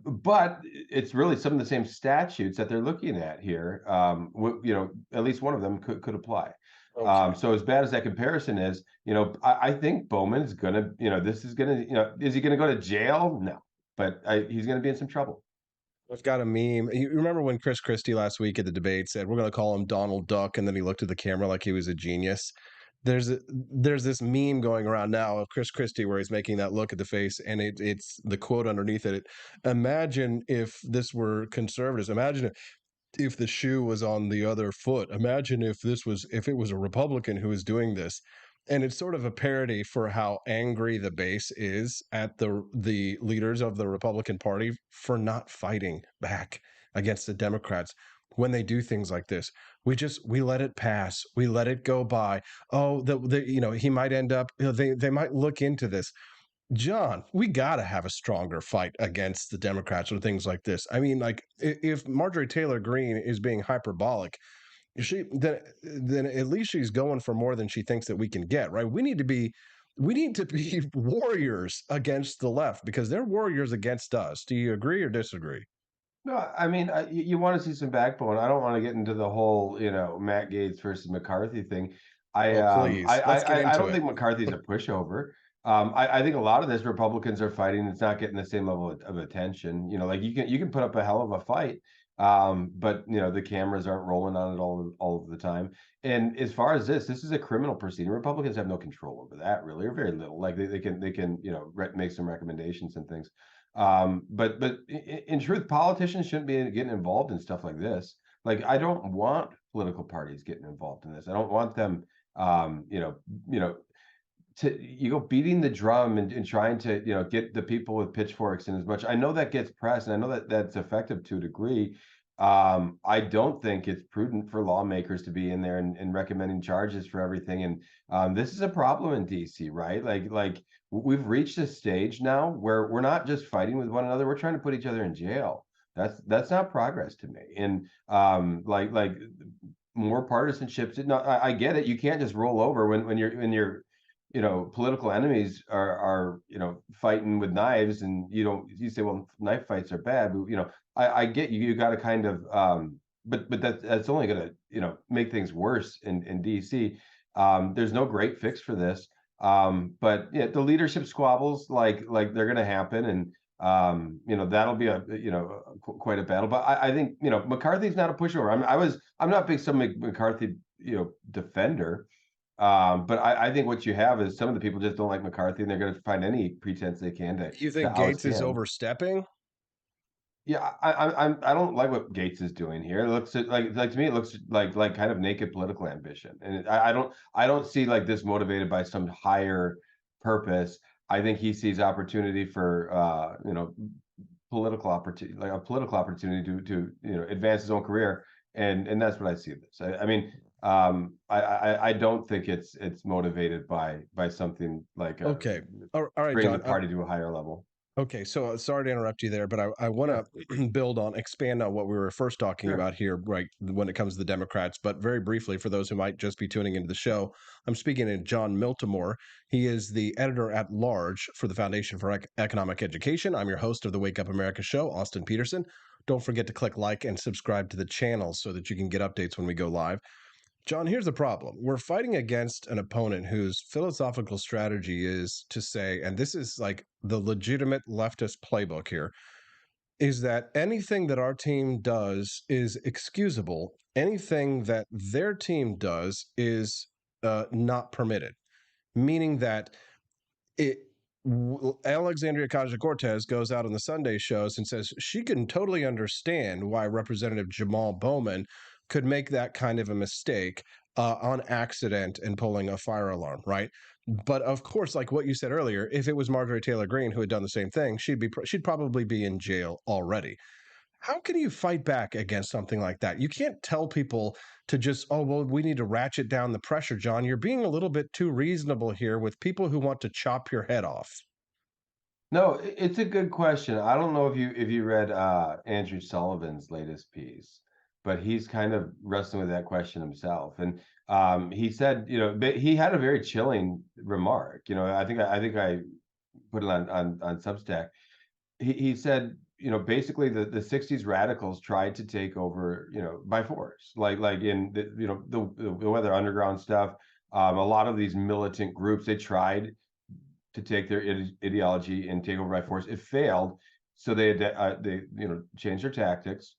but it's really some of the same statutes that they're looking at here. At least one of them could apply. Okay. So as bad as that comparison is, I think Bowman's gonna, this is gonna, is he gonna go to jail? No, but he's gonna be in some trouble. I've got a meme. You remember when Chris Christie last week at the debate said, we're going to call him Donald Duck, and then he looked at the camera like he was a genius? There's this meme going around now of Chris Christie where he's making that look at the face, and it's the quote underneath it. Imagine if this were conservatives. Imagine if the shoe was on the other foot. Imagine if it was a Republican who was doing this. And it's sort of a parody for how angry the base is at the leaders of the Republican Party for not fighting back against the Democrats when they do things like this. We let it pass. We let it go by. Oh, he might end up, they might look into this. John, we got to have a stronger fight against the Democrats or things like this. I mean, if Marjorie Taylor Greene is being hyperbolic, then at least she's going for more than she thinks that we can get, right? We need to be warriors against the left because they're warriors against us. Do you agree or disagree? No, I mean, you want to see some backbone. I don't want to get into the whole, Matt Gaetz versus McCarthy thing. Please, let's get into I don't think McCarthy's a pushover. I think a lot of this Republicans are fighting. It's not getting the same level of attention. You can put up a hell of a fight. But the cameras aren't rolling on it all of the time. And as far as this is a criminal proceeding. Republicans have no control over that, really, or very little. They can make some recommendations and things. But in truth, politicians shouldn't be getting involved in stuff like this. I don't want political parties getting involved in this. I don't want them, to beating the drum and trying to get the people with pitchforks. And as much I know that gets press, and I know that that's effective to a degree. I don't think it's prudent for lawmakers to be in there and recommending charges for everything. And this is a problem in DC, right? We've reached a stage now where we're not just fighting with one another; we're trying to put each other in jail. That's not progress to me. And more partisanships. No, I get it. You can't just roll over when you're political enemies are fighting with knives, and you say, well, knife fights are bad, but I get you got to kind of but that's only going to make things worse in DC. There's no great fix for this, but the leadership squabbles they're going to happen, and that'll be quite a battle. But I think McCarthy's not a pushover. I'm not a big McCarthy defender. But I think what you have is some of the people just don't like McCarthy, and they're going to find any pretense they can You to think oust Gaetz is him. overstepping? Yeah, I don't like what Gaetz is doing here. It looks like to me it looks like kind of naked political ambition, and I don't see like this motivated by some higher purpose. I think he sees opportunity for political opportunity, like a political opportunity to advance his own career, and that's what I see this. I mean, I don't think it's motivated by something like Okay. All right, bring the John. party to a higher level. Okay, so sorry to interrupt you there, but I want to expand on what we were first talking about here, right, when it comes to the Democrats. But very briefly, for those who might just be tuning into the show, I'm speaking to John Miltimore. He is the editor at large for the Foundation for Economic Education. I'm your host of the Wake Up America show, Austin Peterson. Don't forget to click like and subscribe to the channel so that you can get updates when we go live. John, here's the problem. We're fighting against an opponent whose philosophical strategy is to say, and this is like the legitimate leftist playbook here, is that anything that our team does is excusable. Anything that their team does is not permitted, meaning that Alexandria Ocasio-Cortez goes out on the Sunday shows and says she can totally understand why Representative Jamaal Bowman could make that kind of a mistake on accident and pulling a fire alarm, right? But of course, like what you said earlier, if it was Marjorie Taylor Greene who had done the same thing, she'd probably be in jail already. How can you fight back against something like that? You can't tell people to just, oh, well, we need to ratchet down the pressure, John. You're being a little bit too reasonable here with people who want to chop your head off. No, it's a good question. I don't know if you read Andrew Sullivan's latest piece, but he's kind of wrestling with that question himself. And he said, he had a very chilling remark. I think I put it on Substack. He said, basically the 60s radicals tried to take over, by force, like in the Weather Underground stuff. A lot of these militant groups, they tried to take their ideology and take over by force. It failed, so they changed their tactics,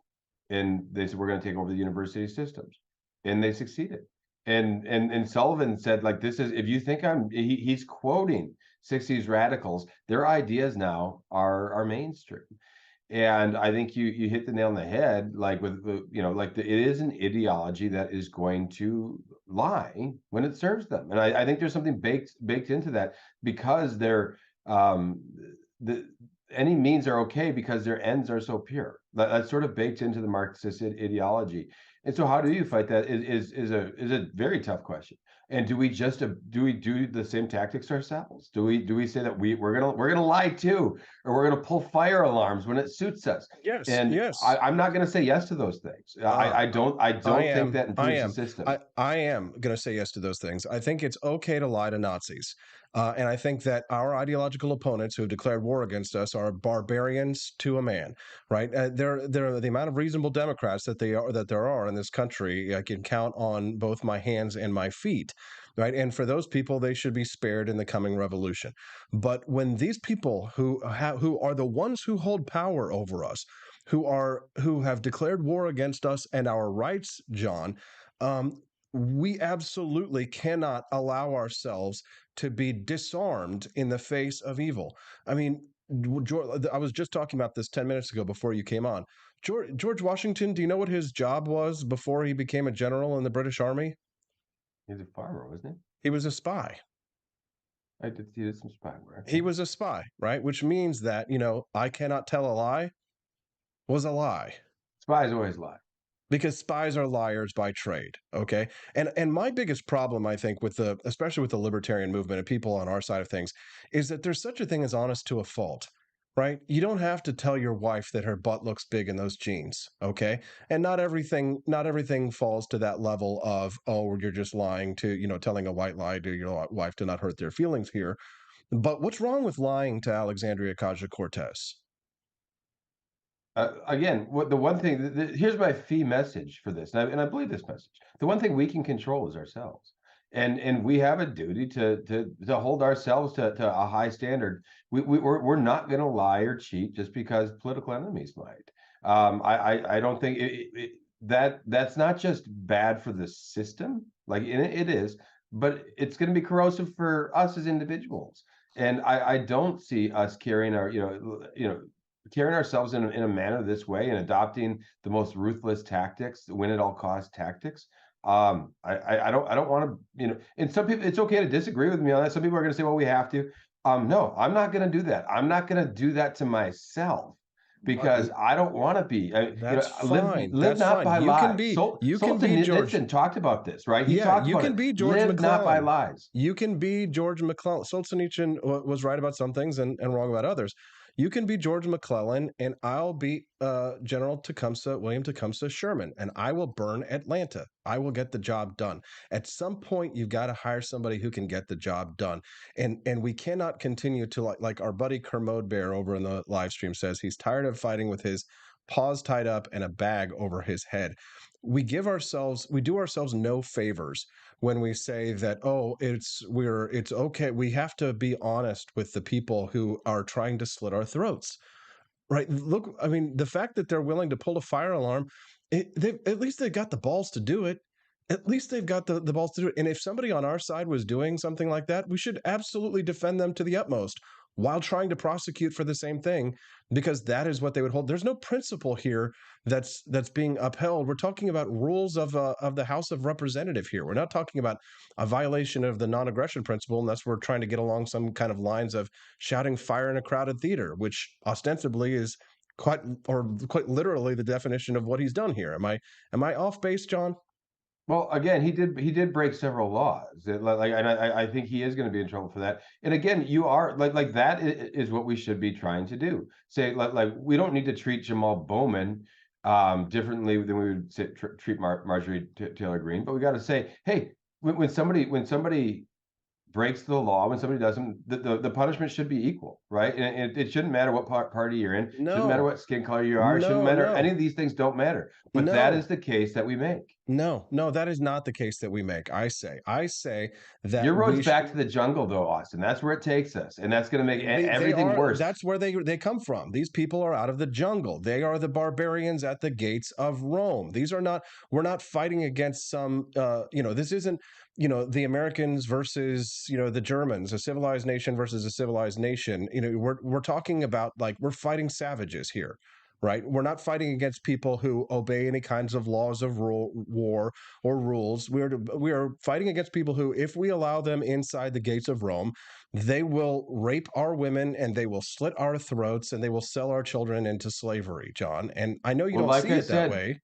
and they said we're going to take over the university systems, and they succeeded. And Sullivan said, like, this is, if you think he's quoting 60s radicals, their ideas now are mainstream. And I think you hit the nail on the head, like with it is an ideology that is going to lie when it serves them, and I think there's something baked into that, because they're any means are okay because their ends are so pure. That's sort of baked into the Marxist ideology. And so, how do you fight that? Is a very tough question. And do we do the same tactics ourselves? Do we say that we're gonna lie too, or we're gonna pull fire alarms when it suits us? Yes, and yes. I'm not gonna say yes to those things. I don't think that improves the system. I am going to say yes to those things. I think it's okay to lie to Nazis. And I think that our ideological opponents who have declared war against us are barbarians to a man, right? They're the amount of reasonable Democrats that there are in this country. I can count on both my hands and my feet, right? And for those people, they should be spared in the coming revolution. But when these people who are the ones who hold power over us, who have declared war against us and our rights, John, we absolutely cannot allow ourselves to be disarmed in the face of evil. I mean, I was just talking about this 10 minutes ago before you came on. George Washington, do you know what his job was before he became a general in the British Army? He was a farmer, wasn't he? He was a spy. He did some spy work. He was a spy, right? Which means that, I cannot tell a lie was a lie. Spies always lie. Because spies are liars by trade, okay? And my biggest problem, I think, especially with the libertarian movement and people on our side of things, is that there's such a thing as honest to a fault, right? You don't have to tell your wife that her butt looks big in those jeans, okay? And not everything falls to that level of, oh, you're just lying to, telling a white lie to your wife to not hurt their feelings here. But what's wrong with lying to Alexandria Ocasio-Cortez? Again, the one thing, here's my fee message for this, and I believe this message. The one thing we can control is ourselves, and we have a duty to hold ourselves to a high standard. We're not going to lie or cheat just because political enemies might. I don't think that's not just bad for the system, like it is, but it's going to be corrosive for us as individuals. And I don't see us carrying our, carrying ourselves in a manner this way and adopting the most ruthless tactics, the win at all cost tactics. I don't want to, and some people, it's okay to disagree with me on that. Some people are going to say, well, we have to. No, I'm not going to do that. I'm not going to do that to myself, because I don't want to be. That's fine. Live That's not fine. by You lies. can be. You can be George. Solzhenitsyn talked about this, right? He Yeah, talked you about can it. be George Live not by McClellan. lies. You can be George McClellan. Solzhenitsyn was right about some things and wrong about others. You can be George McClellan, and I'll be William Tecumseh Sherman, and I will burn Atlanta. I will get the job done. At some point, you've got to hire somebody who can get the job done, and we cannot continue to like our buddy Kermode Bear over in the live stream says he's tired of fighting with his paws tied up and a bag over his head. We do ourselves no favors when we say that, oh, it's okay. We have to be honest with the people who are trying to slit our throats. Right. Look, I mean, the fact that they're willing to pull a fire alarm, at least they've got the balls to do it. At least they've got the balls to do it. And if somebody on our side was doing something like that, we should absolutely defend them to the utmost while trying to prosecute for the same thing, because that is what they would hold. There's no principle here that's being upheld. We're talking about rules of the House of Representative here. We're not talking about a violation of the non-aggression principle unless we're trying to get along some kind of lines of shouting fire in a crowded theater, which ostensibly is quite literally the definition of what he's done here. Am I off base, John? Well, again, he did break several laws. And I think he is going to be in trouble for that. And again, you are like that is what we should be trying to do. Say like we don't need to treat Jamaal Bowman differently than we would treat Marjorie Taylor Greene, but we got to say, hey, when somebody breaks the law, when somebody doesn't, the punishment should be equal, right? And it shouldn't matter what party you're in. No. Shouldn't matter what skin color you are. It shouldn't matter. Any of these things don't matter. But that is the case that we make. No, that is not the case that we make. I say that your road's back to the jungle, though, Austin. That's where it takes us, and that's going to make everything worse. That's where they come from. These people are out of the jungle. They are the barbarians at the gates of Rome. These are not. We're not fighting against some. This isn't. The Americans versus the Germans, a civilized nation versus a civilized nation. We're talking about we're fighting savages here. Right? We're not fighting against people who obey any kinds of laws of war or rules. We are fighting against people who, if we allow them inside the gates of Rome, they will rape our women and they will slit our throats and they will sell our children into slavery, John. And I know you don't see it that way.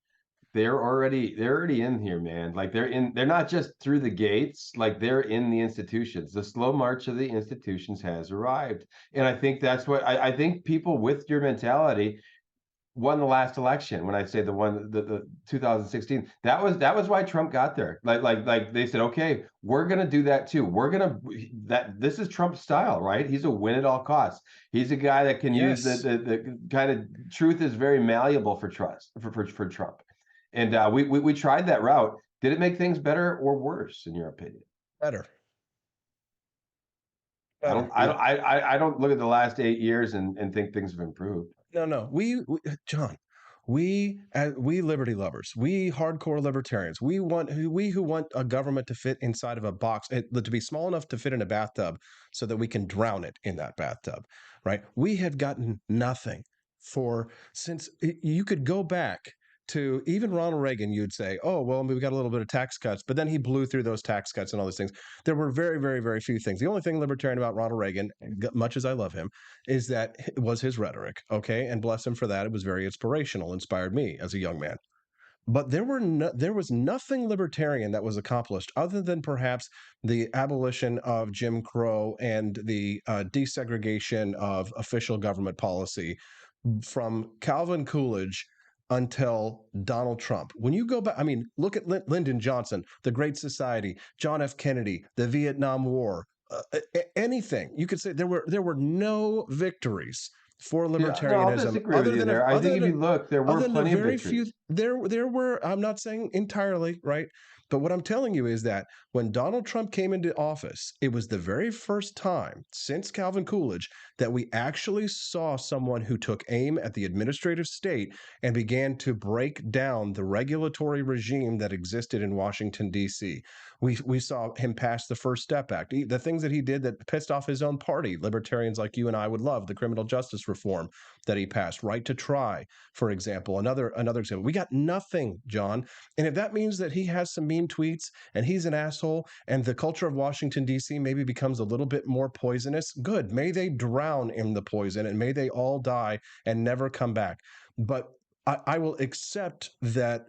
They're already in here, man. Like they're not just through the gates, like they're in the institutions. The slow march of the institutions has arrived. And I think that's what I think people with your mentality won the last election. When I say the 2016, that was why Trump got there. Like they said, okay, we're gonna do that too. This is Trump's style, right? He's a win at all costs. He's a guy that can use the kind of truth is very malleable for Trump. And we tried that route. Did it make things better or worse, in your opinion? Better. I don't look at the last 8 years and think things have improved. No. John, we liberty lovers, we hardcore libertarians, we who want a government to fit inside of a box, to be small enough to fit in a bathtub so that we can drown it in that bathtub, right? We have gotten nothing since you could go back to even Ronald Reagan. You'd say, oh, well, we got a little bit of tax cuts, but then he blew through those tax cuts and all those things. There were very, very, very few things. The only thing libertarian about Ronald Reagan, much as I love him, is that it was his rhetoric. Okay. And bless him for that. It was very inspirational, inspired me as a young man. But there was nothing libertarian that was accomplished other than perhaps the abolition of Jim Crow and the desegregation of official government policy from Calvin Coolidge until Donald Trump. When you go back, I mean, look at Lyndon Johnson, the Great Society, John F. Kennedy, the Vietnam War, anything. You could say there were no victories for libertarianism. I think if you look, there were plenty of victories. There were, I'm not saying entirely, right? But what I'm telling you is that when Donald Trump came into office, it was the very first time since Calvin Coolidge that we actually saw someone who took aim at the administrative state and began to break down the regulatory regime that existed in Washington, D.C. We saw him pass the First Step Act, the things that he did that pissed off his own party. Libertarians like you and I would love the criminal justice reform that he passed, right to try, for example. Another example. We got nothing, John. And if that means that he has some mean tweets and he's an asshole and the culture of Washington, D.C. maybe becomes a little bit more poisonous, good. May they drown in the poison and may they all die and never come back. But I will accept that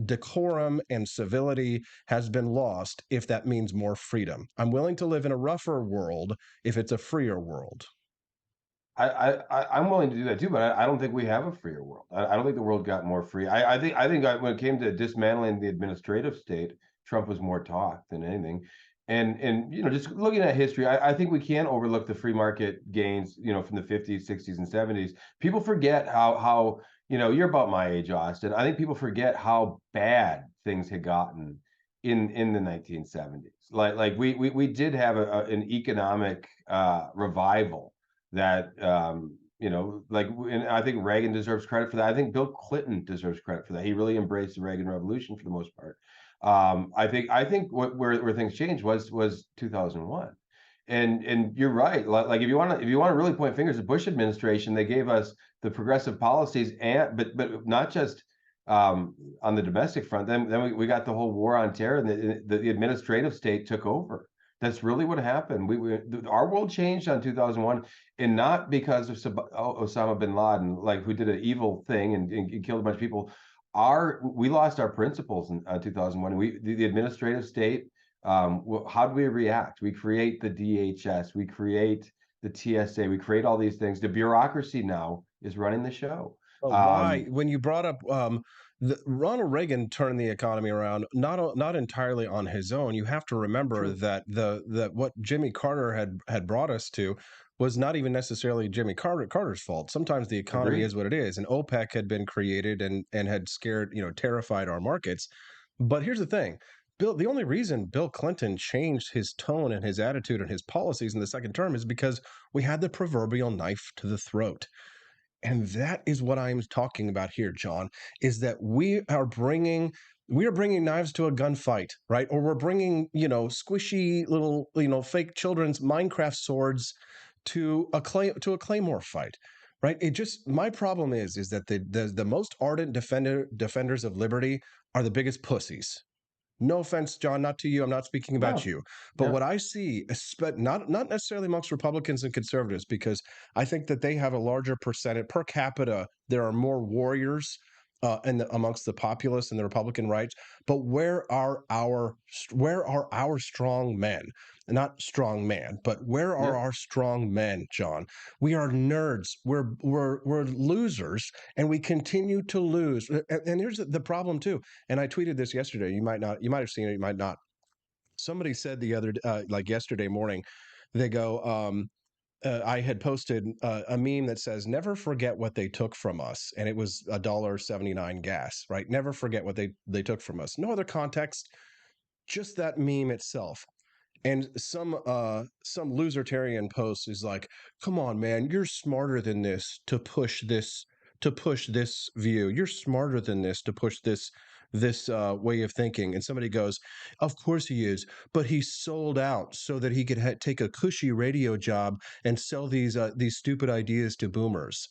decorum and civility has been lost if that means more freedom. I'm willing to live in a rougher world if it's a freer world. I'm willing to do that too, but I don't think we have a freer world. I don't think the world got more free. I think when it came to dismantling the administrative state, Trump was more talk than anything. And just looking at history, I think we can't overlook the free market gains, from the 50s, 60s, and 70s. People forget how you're about my age, Austin. I think people forget how bad things had gotten in the 1970s. Like we did have an economic revival that and I think Reagan deserves credit for that. I think Bill Clinton deserves credit for that. He really embraced the Reagan Revolution for the most part. I think where things changed was 2001, and you're right. Like if you want to really point fingers at Bush administration, they gave us the progressive policies, but not just on the domestic front. Then we got the whole war on terror, and the administrative state took over. That's really what happened. Our world changed on 2001, and not because of Osama bin Laden, who did an evil thing and killed a bunch of people. We lost our principles in 2001. The administrative state. How do we react? We create the DHS. We create the TSA. We create all these things. The bureaucracy now is running the show. Why? When you brought up Ronald Reagan turned the economy around, not entirely on his own. You have to remember that what Jimmy Carter had brought us to was not even necessarily Jimmy Carter's fault. Sometimes the economy is what it is, and OPEC had been created and had terrified our markets. But here's the thing. The only reason Bill Clinton changed his tone and his attitude and his policies in the second term is because we had the proverbial knife to the throat. And that is what I'm talking about here, John, is that we are bringing knives to a gunfight, right? Or we're bringing, squishy little, fake children's Minecraft swords to a Claymore fight, right? My problem is that the most ardent defenders of liberty are the biggest pussies. No offense, John, not to you. I'm not speaking about you. But what I see, not necessarily amongst Republicans and conservatives, because I think that they have a larger percentage per capita. There are more warriors amongst the populace and the Republican rights. But where are our strong men? Not strong man, but where are our strong men, John? We are nerds. We're losers, and we continue to lose. And here's the problem too. And I tweeted this yesterday. You might have seen it. You might not. Somebody said the other yesterday morning, they go, I had posted a meme that says, "Never forget what they took from us," and it was $1.79 gas. Right? Never forget what they took from us. No other context, just that meme itself. And some losertarian post is like, "Come on, man, you're smarter than this to push this view. You're smarter than this to push this way of thinking." And somebody goes, "Of course he is, but he sold out so that he could take a cushy radio job and sell these stupid ideas to boomers."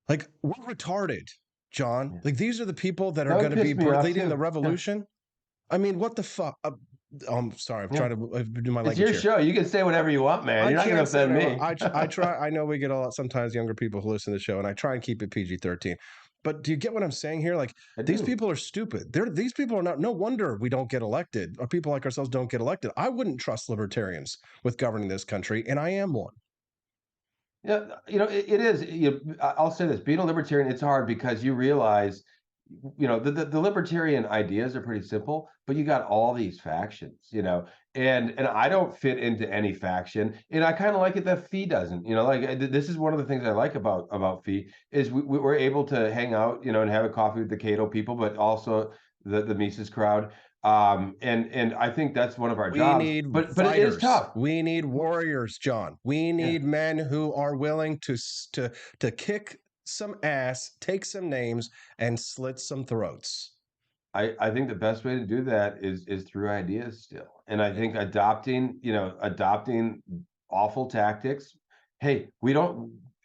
Like, we're retarded, John. Like, these are the people that are going to be leading the revolution. I mean, what the fuck? I'm sorry. I'm trying to do my language. It's your show. You can say whatever you want, man. You're not going to offend me. I try. I know we get a lot sometimes younger people who listen to the show, and I try and keep it PG-13. But do you get what I'm saying here? Like, these people are stupid. These people are not. No wonder we don't get elected, or people like ourselves don't get elected. I wouldn't trust libertarians with governing this country, and I am one. Yeah, it is. I'll say this: being a libertarian, it's hard because you realize, the libertarian ideas are pretty simple, but you got all these factions, and I don't fit into any faction, and I kind of like it that Fee doesn't. This is one of the things I like about Fee is we're able to hang out, and have a coffee with the Cato people, but also the Mises crowd. And I think that's one of our We jobs. need But fighters. it is tough. We need warriors, John. We need men who are willing to kick some ass, take some names, and slit some throats. I think the best way to do that is through ideas still. And I think adopting awful tactics. Hey,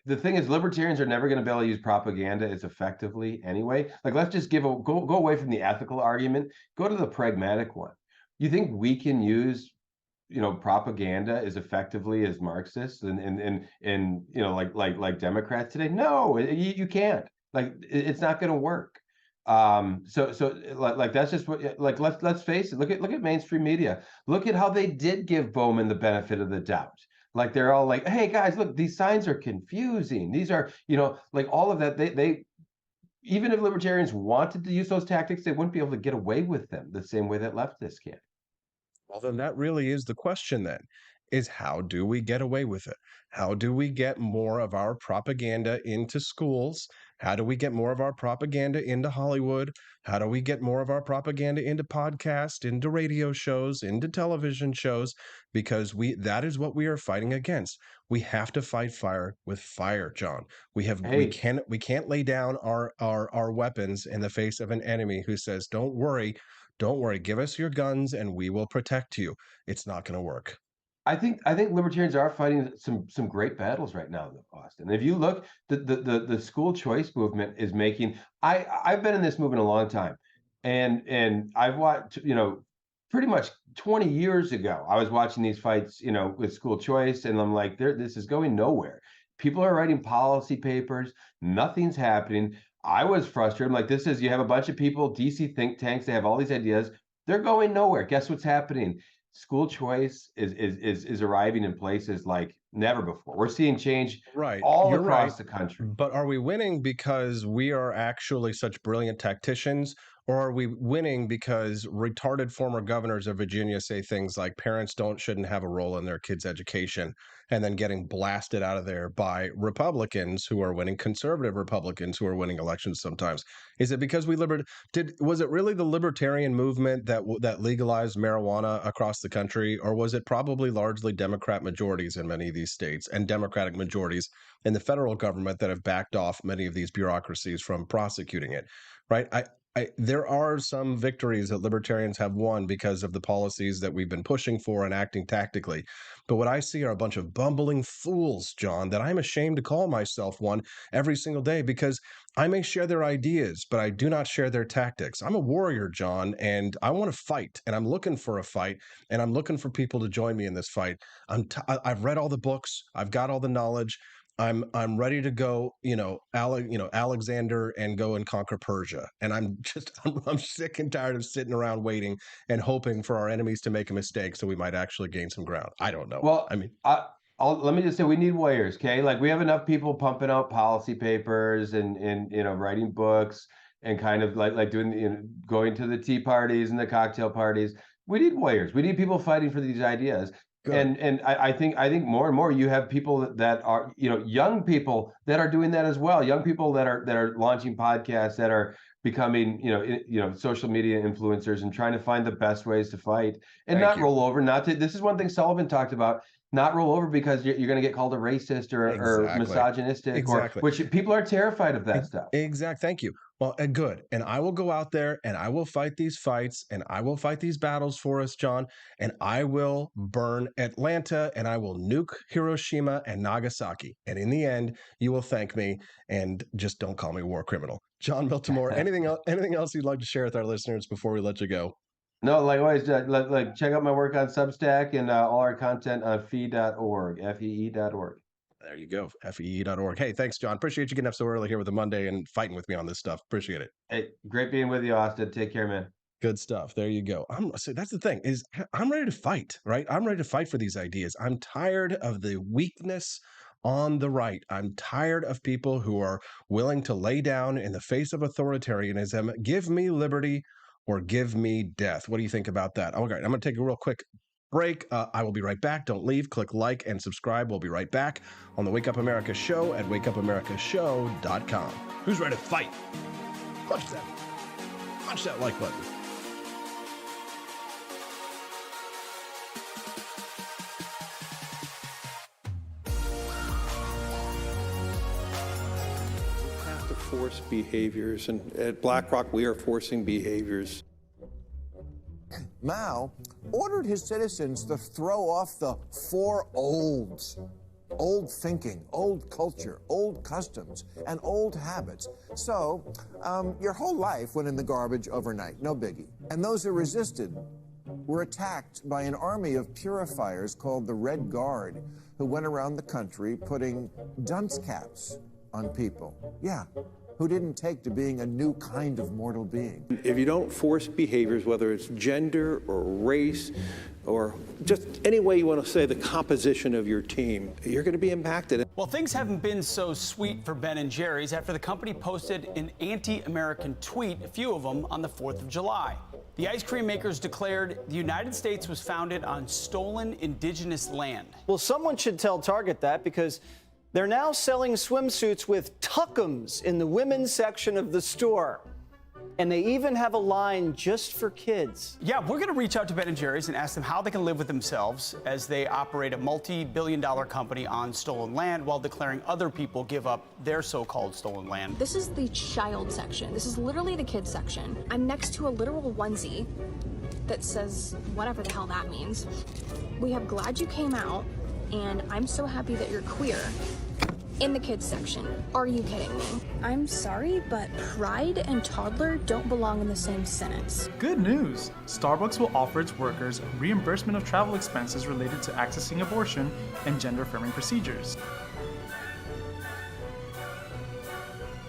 the thing is, libertarians are never going to be able to use propaganda as effectively anyway. Like, let's just go away from the ethical argument, go to the pragmatic one. You think we can use, propaganda as effectively as Marxists and like Democrats today? No, you can't. Like, it's not going to work. So that's just what, like, let's face it. Look at mainstream media. Look at how they did give Bowman the benefit of the doubt. Like, they're all like, hey guys, look, these signs are confusing. These are, like, all of that. They even if libertarians wanted to use those tactics, they wouldn't be able to get away with them the same way that leftists can. Well, then that really is the question then, is how do we get away with it? How do we get more of our propaganda into schools? How do we get more of our propaganda into Hollywood? How do we get more of our propaganda into podcasts, into radio shows, into television shows? Because that is what we are fighting against. We have to fight fire with fire, John. We can't lay down our weapons in the face of an enemy who says, don't worry, give us your guns and we will protect you. It's not going to work. I think libertarians are fighting some great battles right now, Austin. If you look, the school choice movement is making. I've been in this movement a long time, and I've watched, pretty much 20 years ago, I was watching these fights, with school choice, and I'm like, this is going nowhere. People are writing policy papers, nothing's happening. I was frustrated. I'm like, you have a bunch of people, DC think tanks, they have all these ideas, they're going nowhere. Guess what's happening? School choice is arriving in places like never before. We're seeing change all across the country. But are we winning because we are actually such brilliant tacticians, or are we winning because retarded former governors of Virginia say things like parents shouldn't have a role in their kids' education, and then getting blasted out of there by Republicans who are winning, conservative Republicans who are winning elections sometimes? Is it because was it really the libertarian movement that legalized marijuana across the country, or was it probably largely Democrat majorities in many of these states and Democratic majorities in the federal government that have backed off many of these bureaucracies from prosecuting it? Right? There are some victories that libertarians have won because of the policies that we've been pushing for and acting tactically. But what I see are a bunch of bumbling fools, John, that I'm ashamed to call myself one every single day, because I may share their ideas, but I do not share their tactics. I'm a warrior, John, and I want to fight, and I'm looking for a fight, and I'm looking for people to join me in this fight. I've read all the books. I've got all the knowledge. I'm ready to go, Alexander, and go and conquer Persia. And I'm sick and tired of sitting around waiting and hoping for our enemies to make a mistake so we might actually gain some ground. I don't know. Well, let me just say, we need warriors, okay? Like, we have enough people pumping out policy papers and writing books and kind of like doing, going to the tea parties and the cocktail parties. We need warriors. We need people fighting for these ideas. Good. And I think more and more you have people that are, young people that are doing that as well. Young people that are launching podcasts, that are becoming, social media influencers and trying to find the best ways to fight and roll over. This is one thing Sullivan talked about. Not roll over because you're going to get called a racist or misogynistic, which people are terrified of that stuff. Exactly. Thank you. Well, and good. And I will go out there and I will fight these fights and I will fight these battles for us, John. And I will burn Atlanta and I will nuke Hiroshima and Nagasaki. And in the end, you will thank me, and just don't call me a war criminal. John Miltimore, anything else you'd like to share with our listeners before we let you go? No, like always, check out my work on Substack and all our content on fee.org, fee.org. There you go, fee.org. Hey, thanks, John. Appreciate you getting up so early here with a Monday and fighting with me on this stuff. Appreciate it. Hey, great being with you, Austin. Take care, man. Good stuff. There you go. So that's the thing, is I'm ready to fight, right? I'm ready to fight for these ideas. I'm tired of the weakness on the right. I'm tired of people who are willing to lay down in the face of authoritarianism. Give me liberty or give me death. What do you think about that? Okay, I'm going to take a real quick break. I will be right back. Don't leave. Click like and subscribe. We'll be right back on the Wake Up America Show at wakeupAmericaShow.com. Who's ready to fight? Punch them. Smash that like button. Have to force behaviors, and at BlackRock, we are forcing behaviors. Mao ordered his citizens to throw off the four olds. Old thinking, old culture, old customs, and old habits. So, your whole life went in the garbage overnight, no biggie. And those who resisted were attacked by an army of purifiers called the Red Guard, who went around the country putting dunce caps on people. Yeah, who didn't take to being a new kind of mortal being. If you don't force behaviors, whether it's gender or race or just any way you want to say the composition of your team, you're going to be impacted. Well, things haven't been so sweet for Ben & Jerry's after the company posted an anti-American tweet, a few of them, on the 4th of July. The ice cream makers declared the United States was founded on stolen indigenous land. Well, someone should tell Target that, because they're now selling swimsuits with tuckums in the women's section of the store. And they even have a line just for kids. Yeah, we're going to reach out to Ben & Jerry's and ask them how they can live with themselves as they operate a multi-billion-dollar company on stolen land while declaring other people give up their so-called stolen land. This is the child section. This is literally the kids section. I'm next to a literal onesie that says whatever the hell that means. We have "Glad You Came Out" and "I'm so happy that you're queer" in the kids section. Are you kidding me? I'm sorry, but pride and toddler don't belong in the same sentence. Good news! Starbucks will offer its workers reimbursement of travel expenses related to accessing abortion and gender-affirming procedures.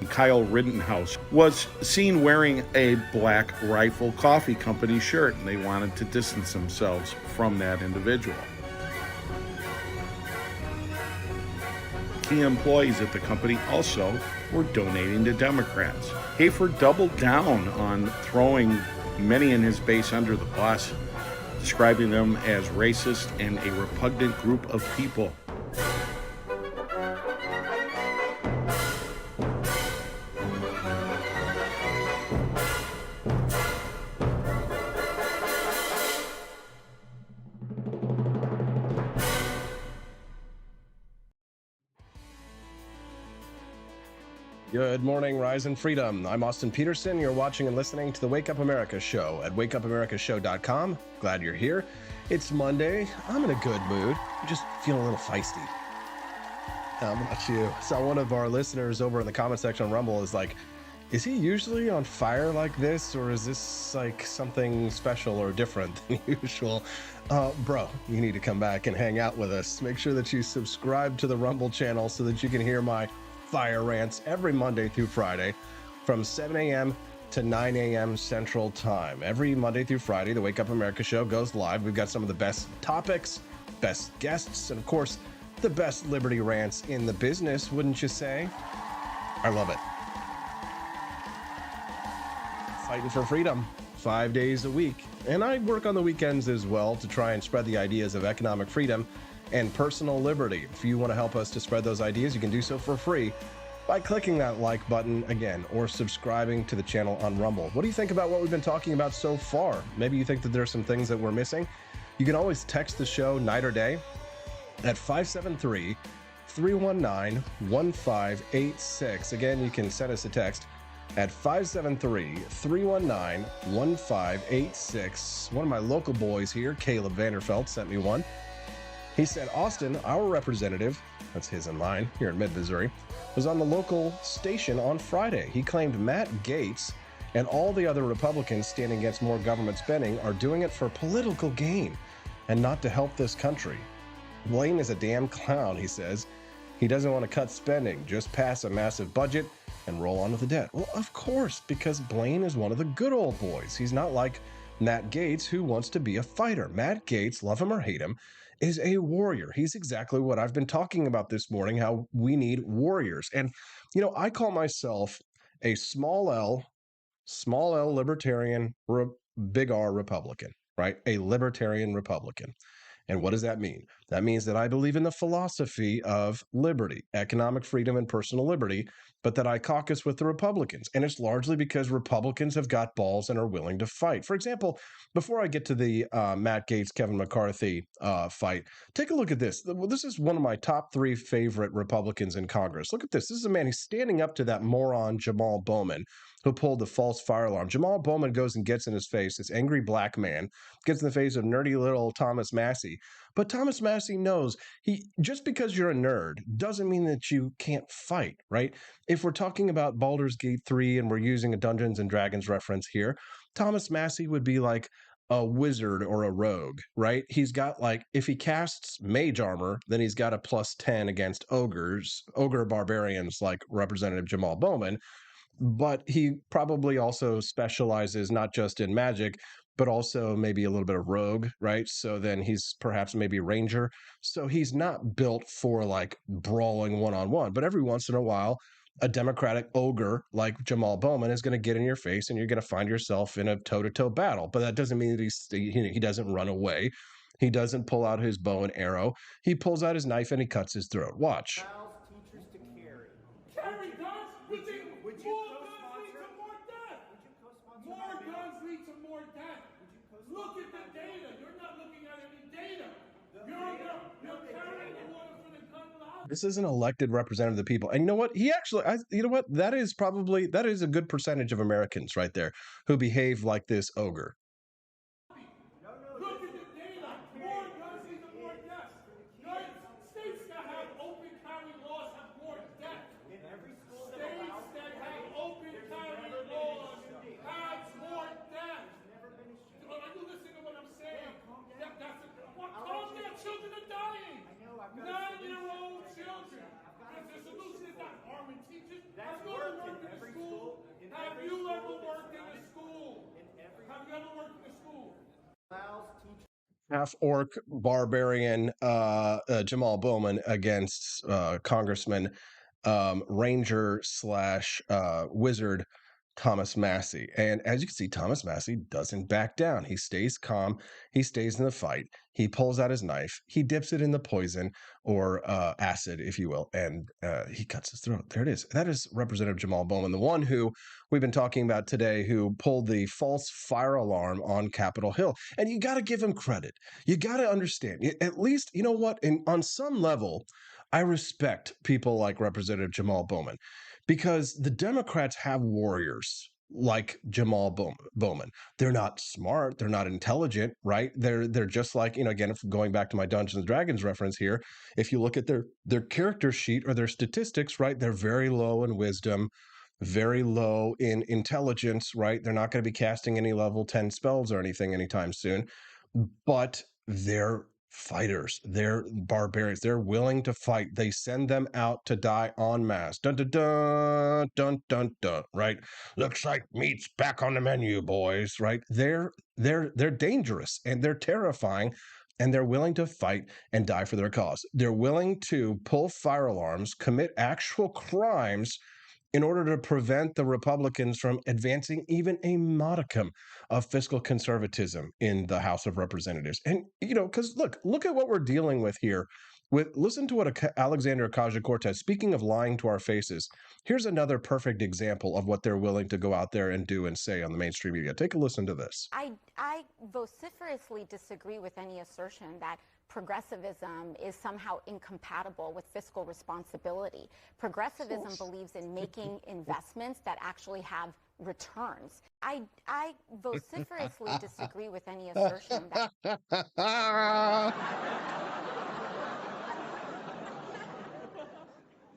Kyle Rittenhouse was seen wearing a Black Rifle Coffee Company shirt, and they wanted to distance themselves from that individual. Key employees at the company also were donating to Democrats. Hafer doubled down on throwing many in his base under the bus, describing them as racist and a repugnant group of people. Good morning, Rise and Freedom. I'm Austin Peterson. You're watching and listening to the Wake Up America Show at wakeupAmericaShow.com. Glad you're here. It's Monday. I'm in a good mood. I'm just feeling a little feisty. How about you? So one of our listeners over in the comment section on Rumble is like, is he usually on fire like this, or is this like something special or different than usual? Bro, you need to come back and hang out with us. Make sure that you subscribe to the Rumble channel so that you can hear my fire rants every Monday through Friday from 7 a.m. to 9 a.m. Central Time. Every Monday through Friday, the Wake Up America Show goes live. We've got some of the best topics, best guests, and of course, the best liberty rants in the business, wouldn't you say? I love it. Fighting for freedom 5 days a week. And I work on the weekends as well to try and spread the ideas of economic freedom and personal liberty. If you want to help us to spread those ideas, you can do so for free by clicking that like button again or subscribing to the channel on Rumble. What do you think about what we've been talking about so far? Maybe you think that there's some things that we're missing. You can always text the show night or day at 573-319-1586. Again, you can send us a text at 573-319-1586. One of my local boys here, Caleb Vanderfelt, sent me one. He said, Austin, our representative, that's his and mine, here in mid-Missouri, was on the local station on Friday. He claimed Matt Gaetz and all the other Republicans standing against more government spending are doing it for political gain and not to help this country. Blaine is a damn clown, he says. He doesn't want to cut spending, just pass a massive budget and roll on with the debt. Well, of course, because Blaine is one of the good old boys. He's not like Matt Gaetz, who wants to be a fighter. Matt Gaetz, love him or hate him, is a warrior. He's exactly what I've been talking about this morning, how we need warriors. And, you know, I call myself a small L libertarian, big R Republican, right? A libertarian Republican. And what does that mean? That means that I believe in the philosophy of liberty, economic freedom, and personal liberty, but that I caucus with the Republicans. And it's largely because Republicans have got balls and are willing to fight. For example, before I get to the Matt Gaetz, Kevin McCarthy fight, take a look at this. This is one of my top 3 favorite Republicans in Congress. Look at this. This is a man who's standing up to that moron Jamaal Bowman, who pulled the false fire alarm. Jamaal Bowman goes and gets in his face, this angry black man, gets in the face of nerdy little Thomas Massie. But Thomas Massie knows just because you're a nerd doesn't mean that you can't fight, right? If we're talking about Baldur's Gate 3 and we're using a Dungeons and Dragons reference here, Thomas Massie would be like a wizard or a rogue, right? He's got if he casts mage armor, then he's got a +10 against ogre barbarians like Representative Jamaal Bowman. But he probably also specializes not just in magic, but also maybe a little bit of rogue, right? So then he's perhaps maybe ranger. So he's not built for brawling one-on-one, but every once in a while, a Democratic ogre like Jamaal Bowman is going to get in your face and you're going to find yourself in a toe-to-toe battle. But that doesn't mean that he doesn't run away. He doesn't pull out his bow and arrow. He pulls out his knife and he cuts his throat. Watch. Teachers to carry. Carry guns? Would you co-sponsor? More guns lead to more death. Look at the data. You're not looking at any data. You're carrying the water for the gun lobby. This is an elected representative of the people. And you know what? That is a good percentage of Americans right there who behave like this ogre. Look at the data. More guns lead to more deaths. States that have open carry laws have more deaths. In every school that have open carry laws have more deaths. Are you listening to what I'm saying? Calm down. Children are dying. 9-year-old children. The solution is not arming teachers. Have you ever worked in a school? Have you ever worked in a school? Half-orc barbarian Jamaal Bowman against Congressman Ranger / wizard Thomas Massie. And as you can see, Thomas Massie doesn't back down. He stays calm. He stays in the fight. He pulls out his knife. He dips it in the poison or acid, if you will, and he cuts his throat. There it is. That is Representative Jamaal Bowman, the one who we've been talking about today, who pulled the false fire alarm on Capitol Hill. And you got to give him credit. You got to understand. At least, you know what? On some level, I respect people like Representative Jamaal Bowman, because the Democrats have warriors like Jamaal Bowman. They're not smart. They're not intelligent, right? They're just like, again, if going back to my Dungeons and Dragons reference here, if you look at their character sheet or their statistics, right, they're very low in wisdom, very low in intelligence, right? They're not going to be casting any level 10 spells or anything anytime soon, but they're fighters. They're barbarians. They're willing to fight. They send them out to die en masse. Dun dun dun dun dun dun. Right? Looks like meat's back on the menu, boys. Right? They're dangerous and they're terrifying, and they're willing to fight and die for their cause. They're willing to pull fire alarms, commit actual crimes in order to prevent the Republicans from advancing even a modicum of fiscal conservatism in the House of Representatives. And, because look at what we're dealing with here. Listen to what Alexandria Ocasio-Cortez, speaking of lying to our faces, here's another perfect example of what they're willing to go out there and do and say on the mainstream media. Take a listen to this. I vociferously disagree with any assertion that progressivism is somehow incompatible with fiscal responsibility. Progressivism believes in making investments that actually have returns. I vociferously disagree with any assertion that...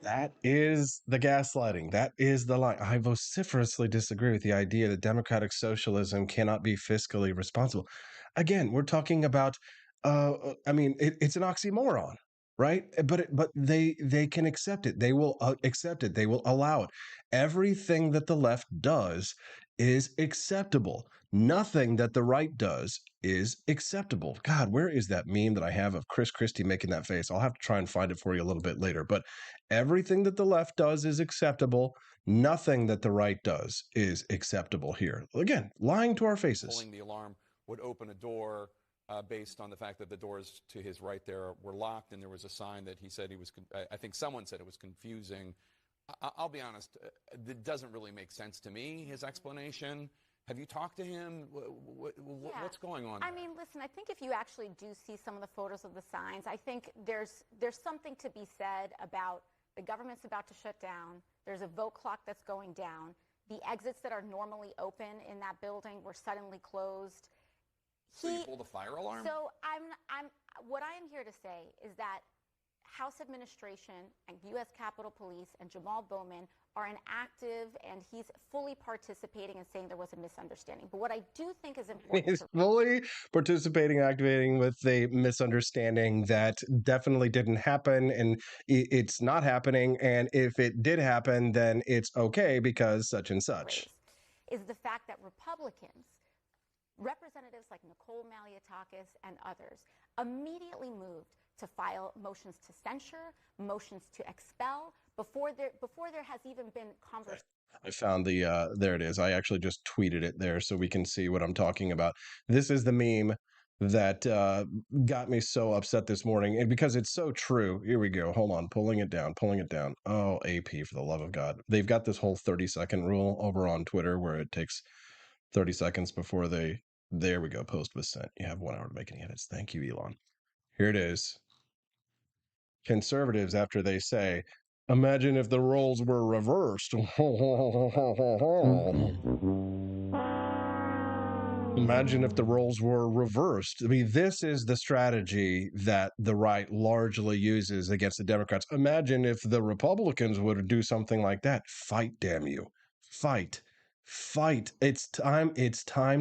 That is the gaslighting. That is the lie. I vociferously disagree with the idea that democratic socialism cannot be fiscally responsible. Again, we're talking about, it's an oxymoron, right? But they can accept it. They will accept it. They will allow it. Everything that the left does is acceptable. Nothing that the right does is acceptable. God, where is that meme that I have of Chris Christie making that face? I'll have to try and find it for you a little bit later. But everything that the left does is acceptable. Nothing that the right does is acceptable here. Again, lying to our faces. Pulling the alarm would open a door based on the fact that the doors to his right there were locked, and there was a sign that he said he was, I think someone said it was confusing. I'll be honest, it doesn't really make sense to me, his explanation. Have you talked to him? What's going on there? I mean, listen, I think if you actually do see some of the photos of the signs, I think there's something to be said about the government's about to shut down. There's a vote clock that's going down. The exits that are normally open in that building were suddenly closed. So you pulled the fire alarm? So what I am here to say is that House administration and U.S. Capitol Police and Jamaal Bowman are active, and he's fully participating and saying there was a misunderstanding. But what I do think is important. He's fully participating, activating with a misunderstanding that definitely didn't happen, and it's not happening. And if it did happen, then it's okay because such and such. Is the fact that Republicans, representatives like Nicole Malliotakis and others, immediately moved to file motions to censure, motions to expel, before there has even been conversation. I found the, there it is. I actually just tweeted it there so we can see what I'm talking about. This is the meme that got me so upset this morning, and because it's so true. Here we go. Hold on. Pulling it down. Oh, AP, for the love of God. They've got this whole 30-second rule over on Twitter where it takes 30 seconds before they, there we go, post was sent. You have 1 hour to make any edits. Thank you, Elon. Here it is. Conservatives, after they say, imagine if the roles were reversed. Imagine if the roles were reversed. I mean, this is the strategy that the right largely uses against the Democrats. Imagine if the Republicans would do something like that. Fight, damn you. Fight. Fight. It's time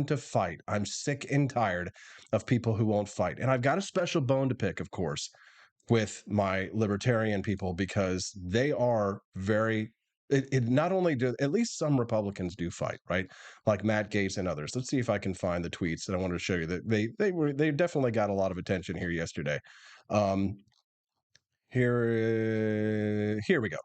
to fight. I'm sick and tired of people who won't fight. And I've got a special bone to pick, of course, with my libertarian people, because they are very, it not only do, at least some Republicans do fight, right? Like Matt Gaetz and others. Let's see if I can find the tweets that I wanted to show you that they definitely got a lot of attention here yesterday. Here we go.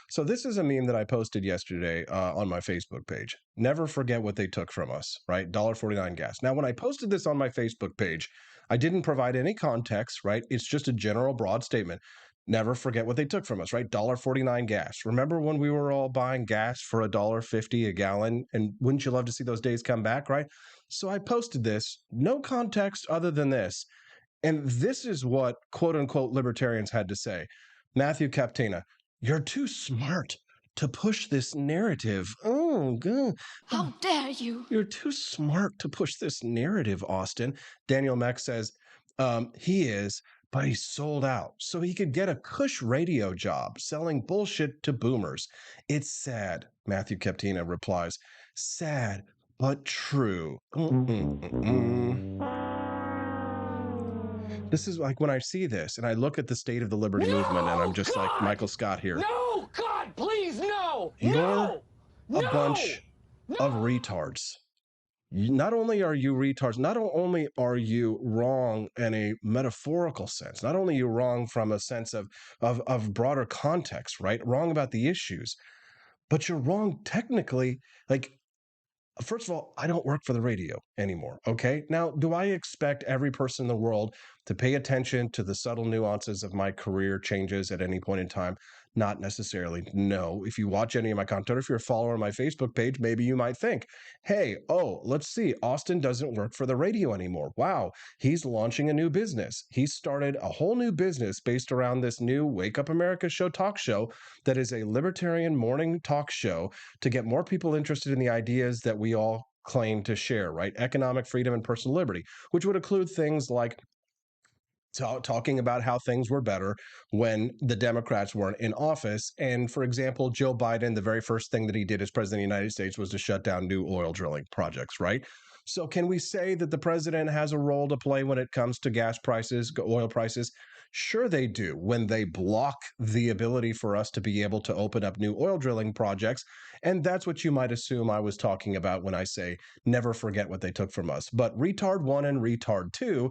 So this is a meme that I posted yesterday on my Facebook page. Never forget what they took from us, right? $1.49 gas. Now, when I posted this on my Facebook page, I didn't provide any context, right? It's just a general broad statement. Never forget what they took from us, right? $1.49 gas. Remember when we were all buying gas for $1.50 a gallon? And wouldn't you love to see those days come back, right? So I posted this, no context other than this. And this is what quote unquote libertarians had to say. Matthew Captina, you're too smart to push this narrative. Oh, God. How dare you? You're too smart to push this narrative, Austin. Daniel Meck says, he is, but he's sold out so he could get a cush radio job selling bullshit to boomers. It's sad, Matthew Captina replies. Sad, but true. This is like when I see this and I look at the state of the liberty movement and I'm just like Michael Scott here. No, God, please, no. You're a bunch of retards. Not only are you retards, not only are you wrong in a metaphorical sense, not only are you wrong from a sense of broader context, right? Wrong about the issues, but you're wrong technically. Like, first of all, I don't work for the radio anymore, okay? Now, do I expect every person in the world to pay attention to the subtle nuances of my career changes at any point in time? Not necessarily. No. If you watch any of my content, or if you're a follower on my Facebook page, maybe you might think, hey, oh, let's see, Austin doesn't work for the radio anymore. Wow, he's launching a new business. He started a whole new business based around this new Wake Up America show talk show that is a libertarian morning talk show to get more people interested in the ideas that we all claim to share, right? Economic freedom and personal liberty, which would include things like talking about how things were better when the Democrats weren't in office. And for example, Joe Biden, the very first thing that he did as president of the United States was to shut down new oil drilling projects, right? So can we say that the president has a role to play when it comes to gas prices, oil prices? Sure they do, when they block the ability for us to be able to open up new oil drilling projects. And that's what you might assume I was talking about when I say never forget what they took from us. But retard 1 and retard 2,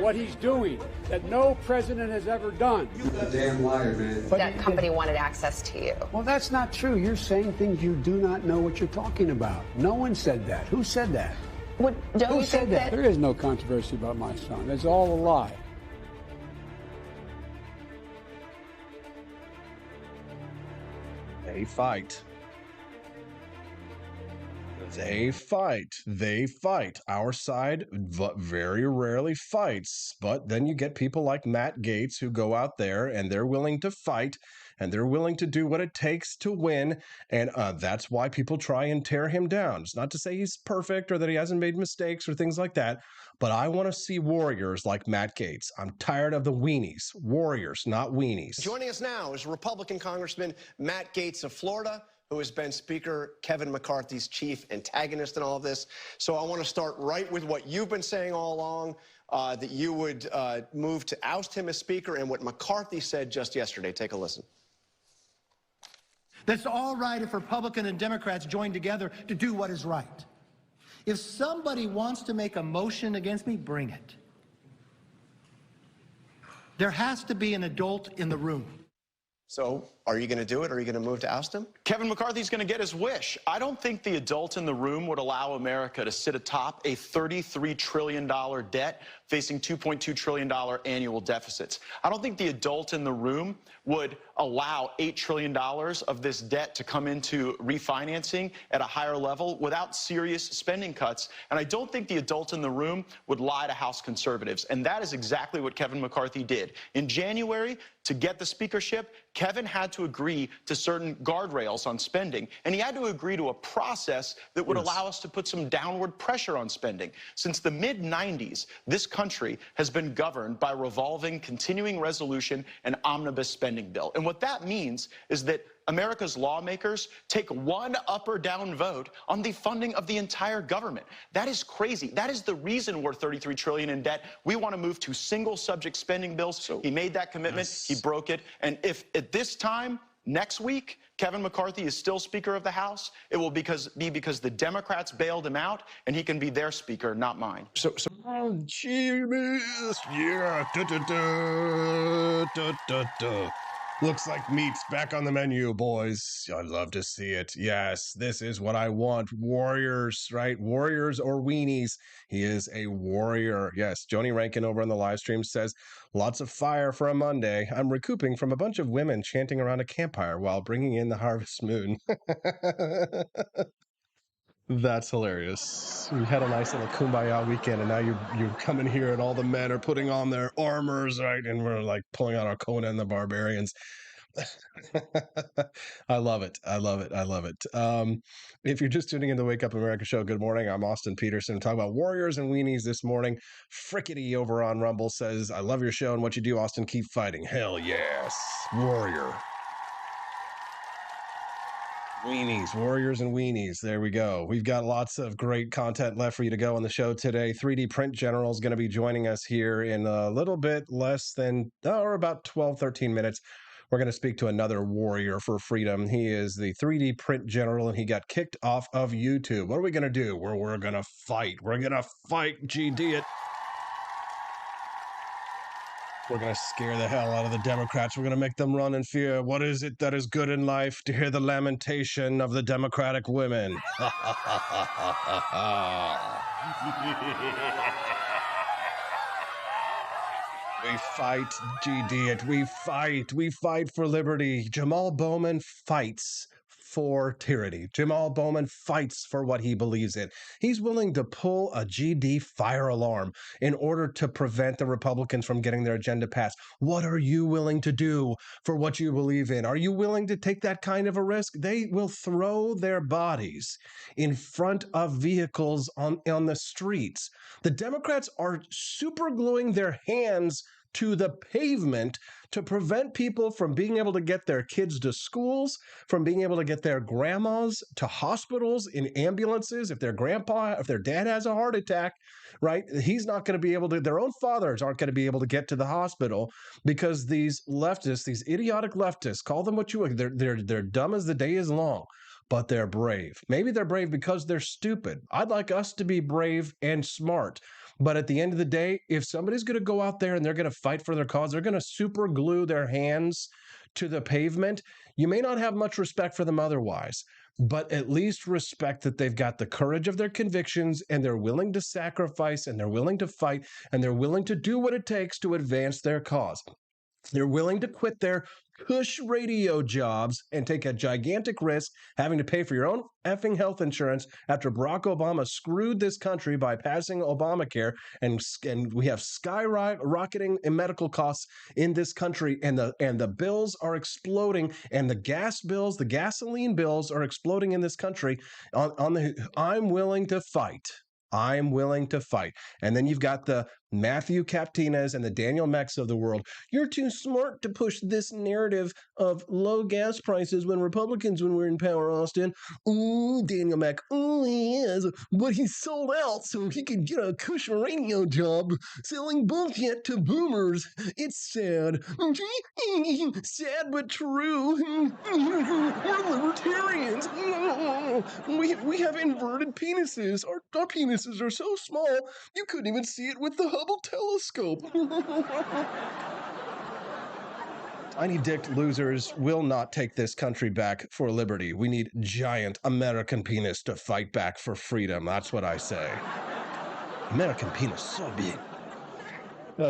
what he's doing that no president has ever done. You're a damn liar, man. That company wanted access to you. Well, that's not true. You're saying things you do not know what you're talking about. No one said that. Who said that? Who said that? There is no controversy about my son. It's all a lie. They fight. They fight. They fight. Our side very rarely fights, but then you get people like Matt Gaetz who go out there and they're willing to fight and they're willing to do what it takes to win, and that's why people try and tear him down. It's not to say he's perfect or that he hasn't made mistakes or things like that, but I want to see warriors like Matt Gaetz. I'm tired of the weenies. Warriors, not weenies. Joining us now is Republican Congressman Matt Gaetz of Florida, who has been Speaker Kevin McCarthy's chief antagonist in all of this. So I want to start right with what you've been saying all along, that you would move to oust him as Speaker, and what McCarthy said just yesterday. Take a listen. That's all right if Republican and Democrats join together to do what is right. If somebody wants to make a motion against me, bring it. There has to be an adult in the room. So, are you going to do it? Or are you going to move to oust him? Kevin McCarthy's going to get his wish. I don't think the adult in the room would allow America to sit atop a $33 trillion debt facing $2.2 trillion annual deficits. I don't think the adult in the room would allow $8 trillion of this debt to come into refinancing at a higher level without serious spending cuts. And I don't think the adult in the room would lie to House conservatives. And that is exactly what Kevin McCarthy did. In January, to get the speakership, Kevin had to agree to certain guardrails on spending, and he had to agree to a process that would allow us to put some downward pressure on spending. Since the mid-90s, this country has been governed by revolving continuing resolution and omnibus spending bill. And what that means is that America's lawmakers take one up or down vote on the funding of the entire government. That is crazy. That is the reason we're $33 trillion in debt. We want to move to single subject spending bills. He made that commitment. He broke it. And if at this time, next week, Kevin McCarthy is still Speaker of the House, it will be because the Democrats bailed him out, and he can be their Speaker, not mine. Oh, jeez. Yeah. Looks like meat's back on the menu, boys. I'd love to see it. Yes, this is what I want. Warriors, right? Warriors or weenies. He is a warrior. Yes, Joni Rankin over on the live stream says, lots of fire for a Monday. I'm recouping from a bunch of women chanting around a campfire while bringing in the harvest moon. That's hilarious. We had a nice little kumbaya weekend, and now you're coming here, and all the men are putting on their armors, right? And we're like pulling out our Conan the Barbarians. I love it. I love it. I love it. If you're just tuning in to the Wake Up America show, good morning. I'm Austin Peterson. I'm talking about warriors and weenies this morning. Frickety over on Rumble says, I love your show and what you do, Austin. Keep fighting. Hell yes. Warrior. Weenies, warriors and weenies. There we go. We've got lots of great content left for you to go on the show today. 3D Print General is going to be joining us here in a little bit less than, or about 12, 13 minutes. We're going to speak to another warrior for freedom. He is the 3D Print General, and he got kicked off of YouTube. What are we going to do? We're going to fight. We're going to fight, GD it. We're going to scare the hell out of the Democrats. We're going to make them run in fear. What is it that is good in life? To hear the lamentation of the Democratic women. We fight, GD it. We fight. We fight for liberty. Jamaal Bowman fights for tyranny. Jamaal Bowman fights for what he believes in. He's willing to pull a GD fire alarm in order to prevent the Republicans from getting their agenda passed. What are you willing to do for what you believe in? Are you willing to take that kind of a risk? They will throw their bodies in front of vehicles on the streets. The Democrats are super gluing their hands to the pavement to prevent people from being able to get their kids to schools, from being able to get their grandmas to hospitals in ambulances. If their dad has a heart attack, right, he's not going to be able to, their own fathers aren't going to be able to get to the hospital because these leftists, these idiotic leftists, call them what you want, they're dumb as the day is long. But they're brave. Maybe they're brave because they're stupid. I'd like us to be brave and smart. But at the end of the day, if somebody's going to go out there and they're going to fight for their cause, they're going to super glue their hands to the pavement. You may not have much respect for them otherwise, but at least respect that they've got the courage of their convictions and they're willing to sacrifice and they're willing to fight and they're willing to do what it takes to advance their cause. They're willing to quit their cush radio jobs and take a gigantic risk having to pay for your own effing health insurance after Barack Obama screwed this country by passing Obamacare, and we have skyrocketing medical costs in this country, and the bills are exploding, and the gas bills, the gasoline bills are exploding in this country. I'm willing to fight. I'm willing to fight. And then you've got the Matthew Captinas and the Daniel Mecks of the world. You're too smart to push this narrative of low gas prices when Republicans, when we're in power, Austin. Ooh, Daniel Meck. Ooh, he is. But he sold out so he could get a cushion radio job selling bullshit to boomers. It's sad. Sad but true. We're libertarians. We have inverted penises. Our penises are so small, you couldn't even see it with the Hubble telescope. Tiny dick losers will not take this country back for liberty. We need giant American penis to fight back for freedom. That's what I say. American penis, so big.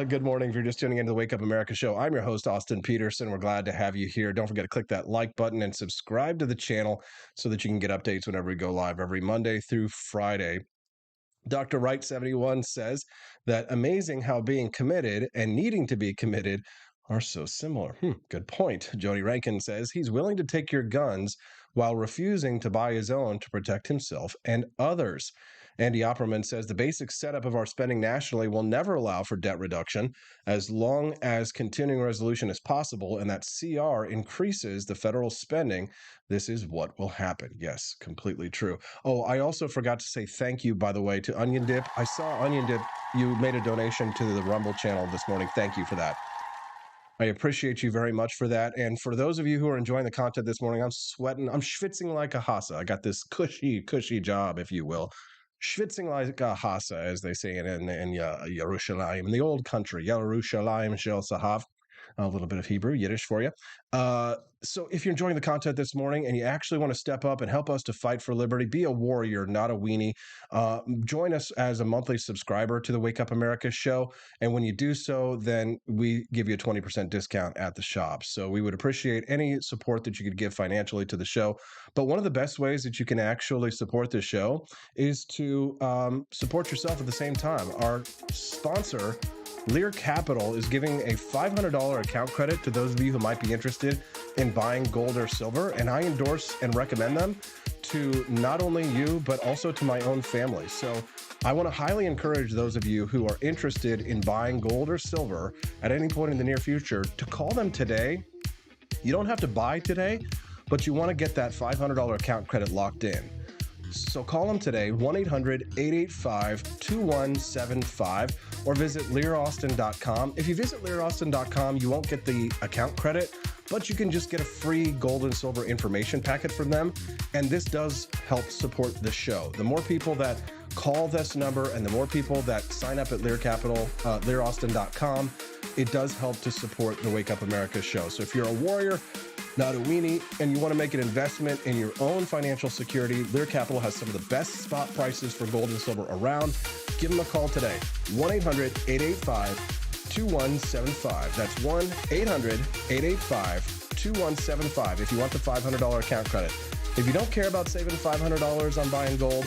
Good morning. If you're just tuning into the Wake Up America show, I'm your host, Austin Peterson. We're glad to have you here. Don't forget to click that like button and subscribe to the channel so that you can get updates whenever we go live every Monday through Friday. Dr. Wright 71 says that amazing how being committed and needing to be committed are so similar. Good point. Jody Rankin says he's willing to take your guns while refusing to buy his own to protect himself and others. Andy Opperman says the basic setup of our spending nationally will never allow for debt reduction as long as continuing resolution is possible and that CR increases the federal spending. This is what will happen. Yes, completely true. Oh, I also forgot to say thank you, by the way, to Onion Dip. I saw Onion Dip. You made a donation to the Rumble channel this morning. Thank you for that. I appreciate you very much for that. And for those of you who are enjoying the content this morning, I'm sweating. I'm schwitzing like a hassa. I got this cushy job, if you will. Schwitzing like a hassa, as they say in Yerushalayim, in the old country. Yerushalayim shel Sahav. A little bit of Hebrew, Yiddish for you. So if you're enjoying the content this morning and you actually want to step up and help us to fight for liberty, be a warrior, not a weenie, join us as a monthly subscriber to the Wake Up America show. And when you do so, then we give you a 20% discount at the shop. So we would appreciate any support that you could give financially to the show. But one of the best ways that you can actually support this show is to support yourself at the same time. Our sponsor, Lear Capital, is giving a $500 account credit to those of you who might be interested in buying gold or silver, and I endorse and recommend them to not only you, but also to my own family. So I want to highly encourage those of you who are interested in buying gold or silver at any point in the near future to call them today. You don't have to buy today, but you want to get that $500 account credit locked in. So call them today, 1-800-885-2175, or visit LearAustin.com. If you visit LearAustin.com, you won't get the account credit, but you can just get a free gold and silver information packet from them. And this does help support the show. The more people that call this number and the more people that sign up at Lear Capital, LearAustin.com, it does help to support the Wake Up America show. So if you're a warrior, not a weenie, and you want to make an investment in your own financial security, Lear Capital has some of the best spot prices for gold and silver around. Give them a call today, 1-800-885-2175. That's 1-800-885-2175 if you want the $500 account credit. If you don't care about saving $500 on buying gold,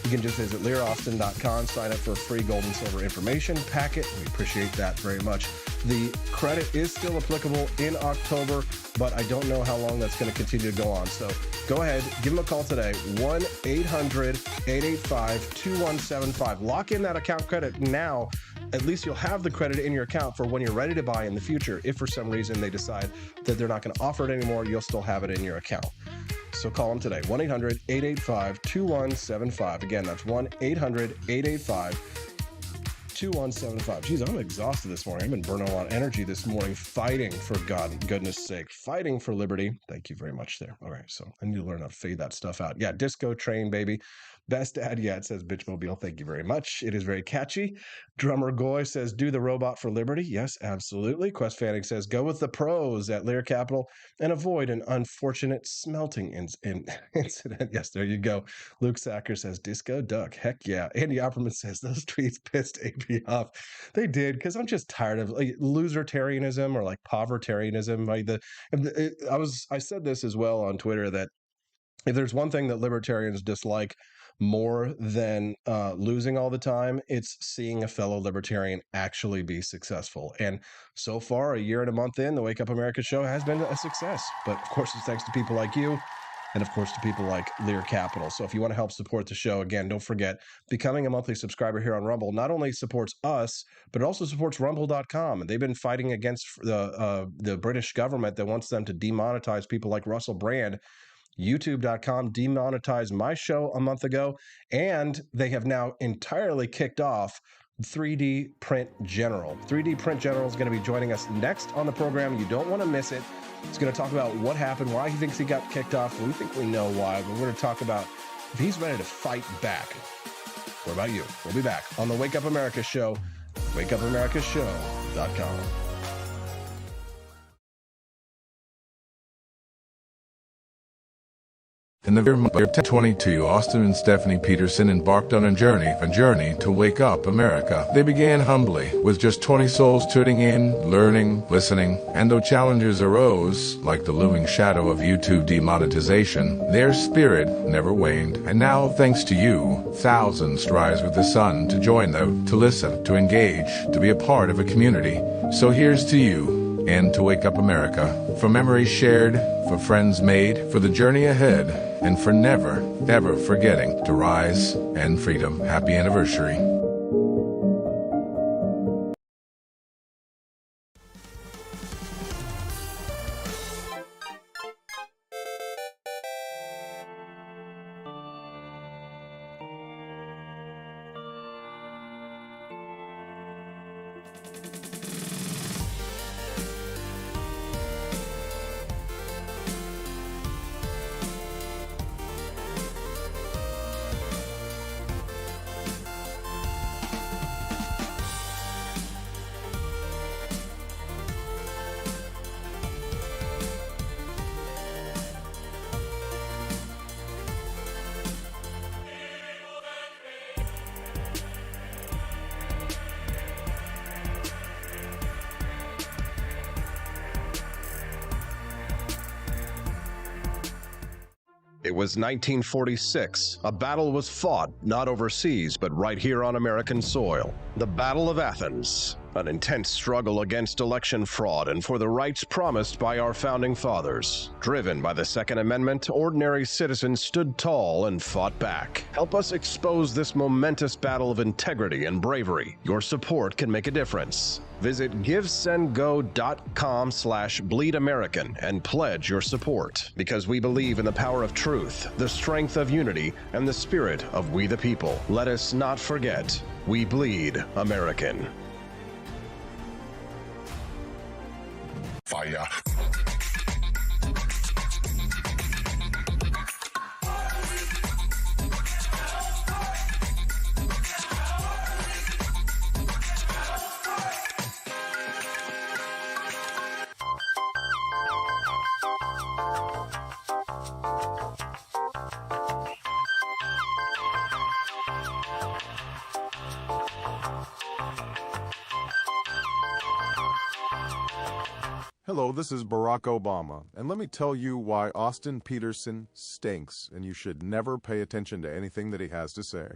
you can just visit LearAustin.com, sign up for a free gold and silver information packet. We appreciate that very much. The credit is still applicable in October, but I don't know how long that's going to continue to go on. So go ahead, give them a call today, 1-800-885-2175. Lock in that account credit now. At least you'll have the credit in your account for when you're ready to buy in the future. If for some reason they decide that they're not going to offer it anymore, you'll still have it in your account. So call them today, 1-800-885-2175. Again, that's 1-800-885-2175. Geez, I'm exhausted this morning. I've been burning a lot of energy this morning fighting, for goodness sake, fighting for liberty. Thank you very much there. All right, so I need to learn how to fade that stuff out. Yeah, disco train, baby. Best ad yet, says Bitchmobile. Thank you very much. It is very catchy. Drummer Goy says, do the robot for liberty. Yes, absolutely. Quest Fanning says, go with the pros at Lear Capital and avoid an unfortunate smelting incident. Yes, there you go. Luke Sacker says, disco duck. Heck yeah. Andy Opperman says, those tweets pissed AP off. They did, because I'm just tired of like losertarianism or like povertarianism. I said this as well on Twitter, that if there's one thing that libertarians dislike more than losing all the time, it's seeing a fellow libertarian actually be successful. And so far, a year and a month in, the Wake Up America show has been a success. But of course, it's thanks to people like you, and of course to people like Lear Capital. So if you want to help support the show, again, don't forget, becoming a monthly subscriber here on Rumble not only supports us, but it also supports Rumble.com. And they've been fighting against the British government that wants them to demonetize people like Russell Brand. YouTube.com demonetized my show a month ago, and they have now entirely kicked off 3D Print General. 3D Print General is going to be joining us next on the program. You don't want to miss it. It's going to talk about what happened, why he thinks he got kicked off. We think we know why, but we're going to talk about if he's ready to fight back. What about you? We'll be back on the Wake Up America show, wakeupAmericaShow.com. In the year 2022, Austin and Stephanie Peterson embarked on a journey to wake up America. They began humbly, with just 20 souls tuning in, learning, listening, and though challenges arose, like the looming shadow of YouTube demonetization, their spirit never waned. And now, thanks to you, thousands rise with the sun to join them, to listen, to engage, to be a part of a community. So here's to you, and to Wake Up America, for memories shared, for friends made, for the journey ahead, and for never, ever forgetting to rise and freedom. Happy anniversary. It was 1946. A battle was fought, not overseas, but right here on American soil. The Battle of Athens, an intense struggle against election fraud and for the rights promised by our founding fathers. Driven by the Second Amendment, ordinary citizens stood tall and fought back. Help us expose this momentous battle of integrity and bravery. Your support can make a difference. Visit givesendgo.com/bleedamerican and pledge your support, because we believe in the power of truth, the strength of unity, and the spirit of we the people. Let us not forget, we bleed American. Fire. Hello, this is Barack Obama, and let me tell you why Austin Peterson stinks, and you should never pay attention to anything that he has to say.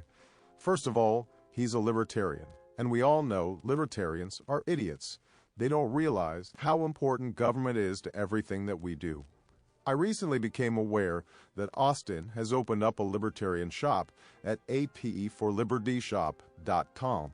First of all, he's a libertarian, and we all know libertarians are idiots. They don't realize how important government is to everything that we do. I recently became aware that Austin has opened up a libertarian shop at apforlibertyshop.com.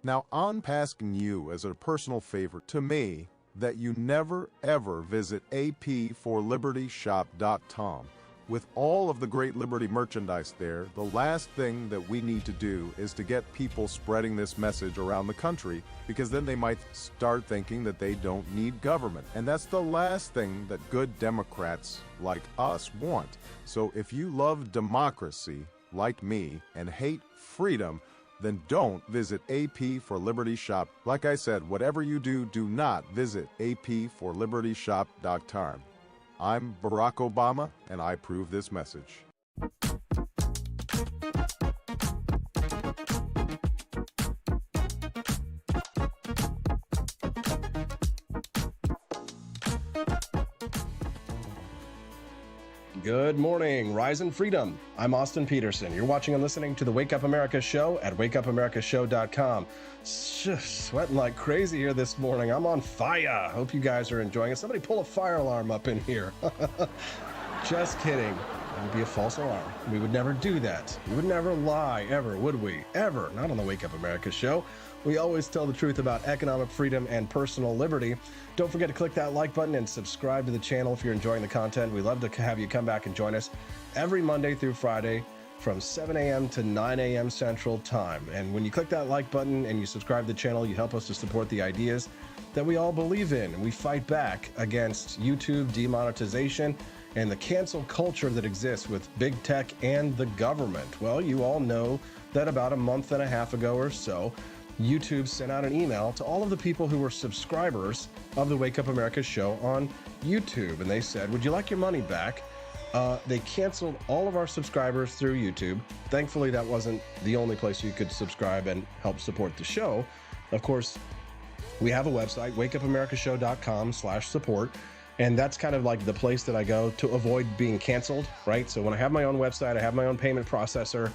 Now, I'm asking you as a personal favor to me that you never ever visit apforlibertyshop.com. With all of the great Liberty merchandise there, the last thing that we need to do is to get people spreading this message around the country, because then they might start thinking that they don't need government. And that's the last thing that good Democrats like us want. So if you love democracy, like me, and hate freedom, then don't visit AP for Liberty Shop. Like I said, whatever you do, do not visit apforlibertyshop.com. I'm Barack Obama, and I approve this message. Good morning, Rise and Freedom. I'm Austin Peterson. You're watching and listening to the Wake Up America show at wakeupAmericaShow.com. Sweating like crazy here this morning. I'm on fire. Hope you guys are enjoying it. Somebody pull a fire alarm up in here. Just kidding. That would be a false alarm. We would never do that. We would never lie, ever, would we? Ever. Not on the Wake Up America show. We always tell the truth about economic freedom and personal liberty. Don't forget to click that like button and subscribe to the channel if you're enjoying the content. We love to have you come back and join us every Monday through Friday from 7 a.m. to 9 a.m. Central Time. And when you click that like button and you subscribe to the channel, you help us to support the ideas that we all believe in. And we fight back against YouTube demonetization and the cancel culture that exists with big tech and the government. Well, you all know that about a month and a half ago or so, YouTube sent out an email to all of the people who were subscribers of the Wake Up America show on YouTube. And they said, would you like your money back? They canceled all of our subscribers through YouTube. Thankfully, that wasn't the only place you could subscribe and help support the show. Of course, we have a website, wakeupAmericaShow.com/support. And that's kind of like the place that I go to avoid being canceled, right? So when I have my own website, I have my own payment processor.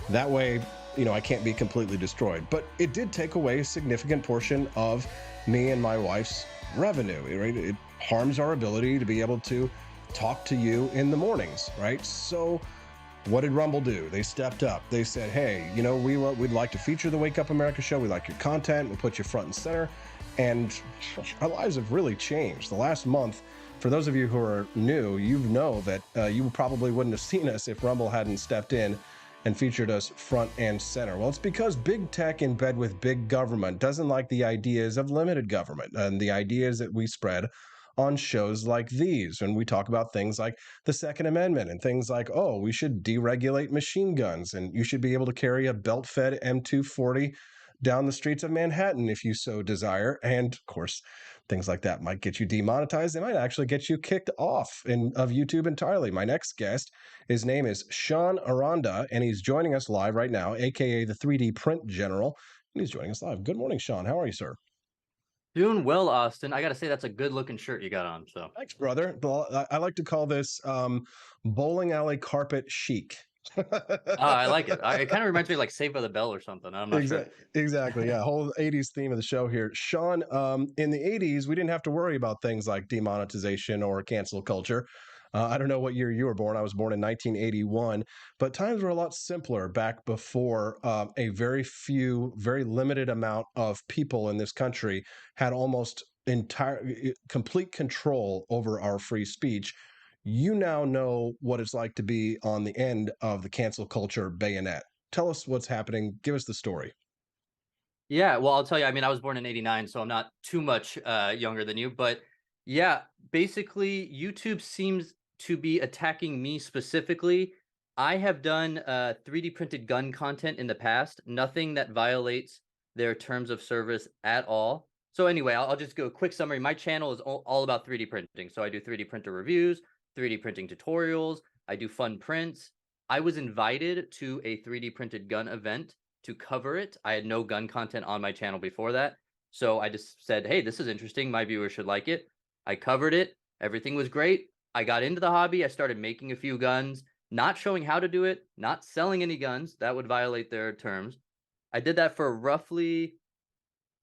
That way, I can't be completely destroyed. But it did take away a significant portion of me and my wife's revenue, right? It harms our ability to be able to talk to you in the mornings, right? So what did Rumble do? They stepped up. They said, hey, we'd like to feature the Wake Up America show. We like your content. We'll put you front and center. And our lives have really changed. The last month, for those of you who are new, you know that you probably wouldn't have seen us if Rumble hadn't stepped in and featured us front and center. Well, it's because big tech in bed with big government doesn't like the ideas of limited government and the ideas that we spread on shows like these. And we talk about things like the Second Amendment and things like, oh, we should deregulate machine guns and you should be able to carry a belt-fed M240 down the streets of Manhattan if you so desire. And of course, things like that might get you demonetized. They might actually get you kicked off of YouTube entirely. My next guest, his name is Sean Aranda, and he's joining us live right now, aka the 3D Print General. And he's joining us live. Good morning, Sean. How are you, sir? Doing well, Austin. I got to say, that's a good looking shirt you got on. So thanks, brother. I like to call this bowling alley carpet chic. I like it. It kind of reminds me of like Saved by the Bell or something. I'm not sure. Exactly. Yeah. Whole 80s theme of the show here. Sean, in the 80s, we didn't have to worry about things like demonetization or cancel culture. I don't know what year you were born. I was born in 1981, but times were a lot simpler back before a very limited amount of people in this country had almost complete control over our free speech. You now know what it's like to be on the end of the cancel culture bayonet. Tell us what's happening. Give us the story. Yeah, well, I'll tell you, I mean, I was born in 89, so I'm not too much younger than you. But yeah, basically, YouTube seems to be attacking me specifically. I have done 3D printed gun content in the past, nothing that violates their terms of service at all. So anyway, I'll just go a quick summary. My channel is all about 3D printing. So I do 3D printer reviews, 3D printing tutorials. I do fun prints. I was invited to a 3D printed gun event to cover it. I had no gun content on my channel before that. So I just said, hey, this is interesting. My viewers should like it. I covered it. Everything was great. I got into the hobby. I started making a few guns, not showing how to do it, not selling any guns. That would violate their terms. I did that for roughly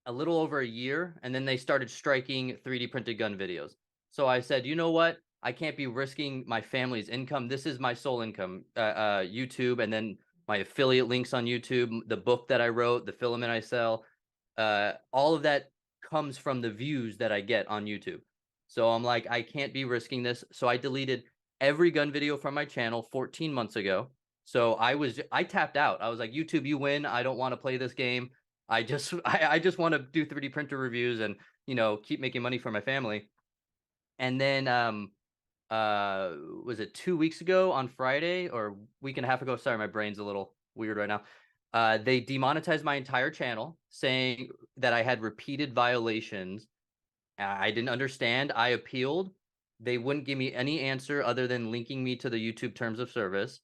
a little over a year. And then they started striking 3D printed gun videos. So I said, you know what? I can't be risking my family's income. This is my sole income, YouTube, and then my affiliate links on YouTube, the book that I wrote, the filament I sell, all of that comes from the views that I get on YouTube. So I'm like, I can't be risking this. So I deleted every gun video from my channel 14 months ago. So I tapped out. I was like, YouTube, you win. I don't want to play this game. I just want to do 3D printer reviews and, keep making money for my family. And then was it 2 weeks ago on Friday or week and a half ago? Sorry, my brain's a little weird right now. They demonetized my entire channel, saying that I had repeated violations. I didn't understand. I appealed. They wouldn't give me any answer other than linking me to the YouTube terms of service.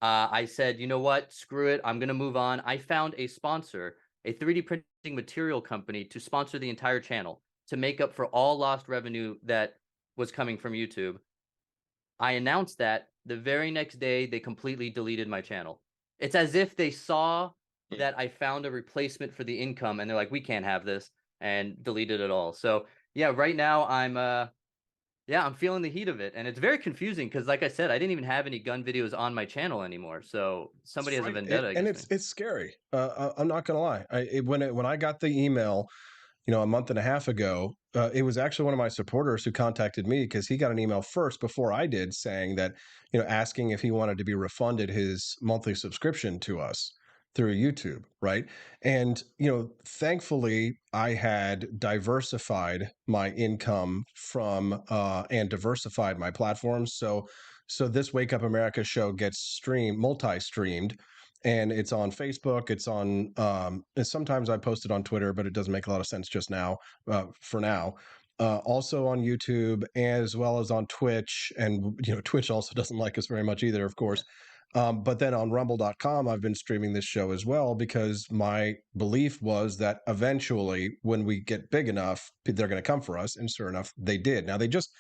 I said, you know what? Screw it. I'm going to move on. I found a sponsor, a 3D printing material company, to sponsor the entire channel to make up for all lost revenue that was coming from YouTube. I announced that. The very next day, they completely deleted my channel. It's as if they saw that I found a replacement for the income and they're like, we can't have this, and deleted it all. So yeah, right now I'm feeling the heat of it, and it's very confusing because, like I said, I didn't even have any gun videos on my channel anymore. So somebody has a vendetta and against it's scary. I'm not gonna lie. When I got the email, a month and a half ago, it was actually one of my supporters who contacted me because he got an email first before I did, saying that, asking if he wanted to be refunded his monthly subscription to us through YouTube, right? And thankfully, I had diversified my income from and diversified my platforms. So this Wake Up America show gets multi-streamed, and it's on Facebook. It's on. And sometimes I post it on Twitter, but it doesn't make a lot of sense just now. For now, also on YouTube as well as on Twitch, and Twitch also doesn't like us very much either, of course. But then on Rumble.com, I've been streaming this show as well because my belief was that eventually, when we get big enough, they're going to come for us, and sure enough, they did. Now they just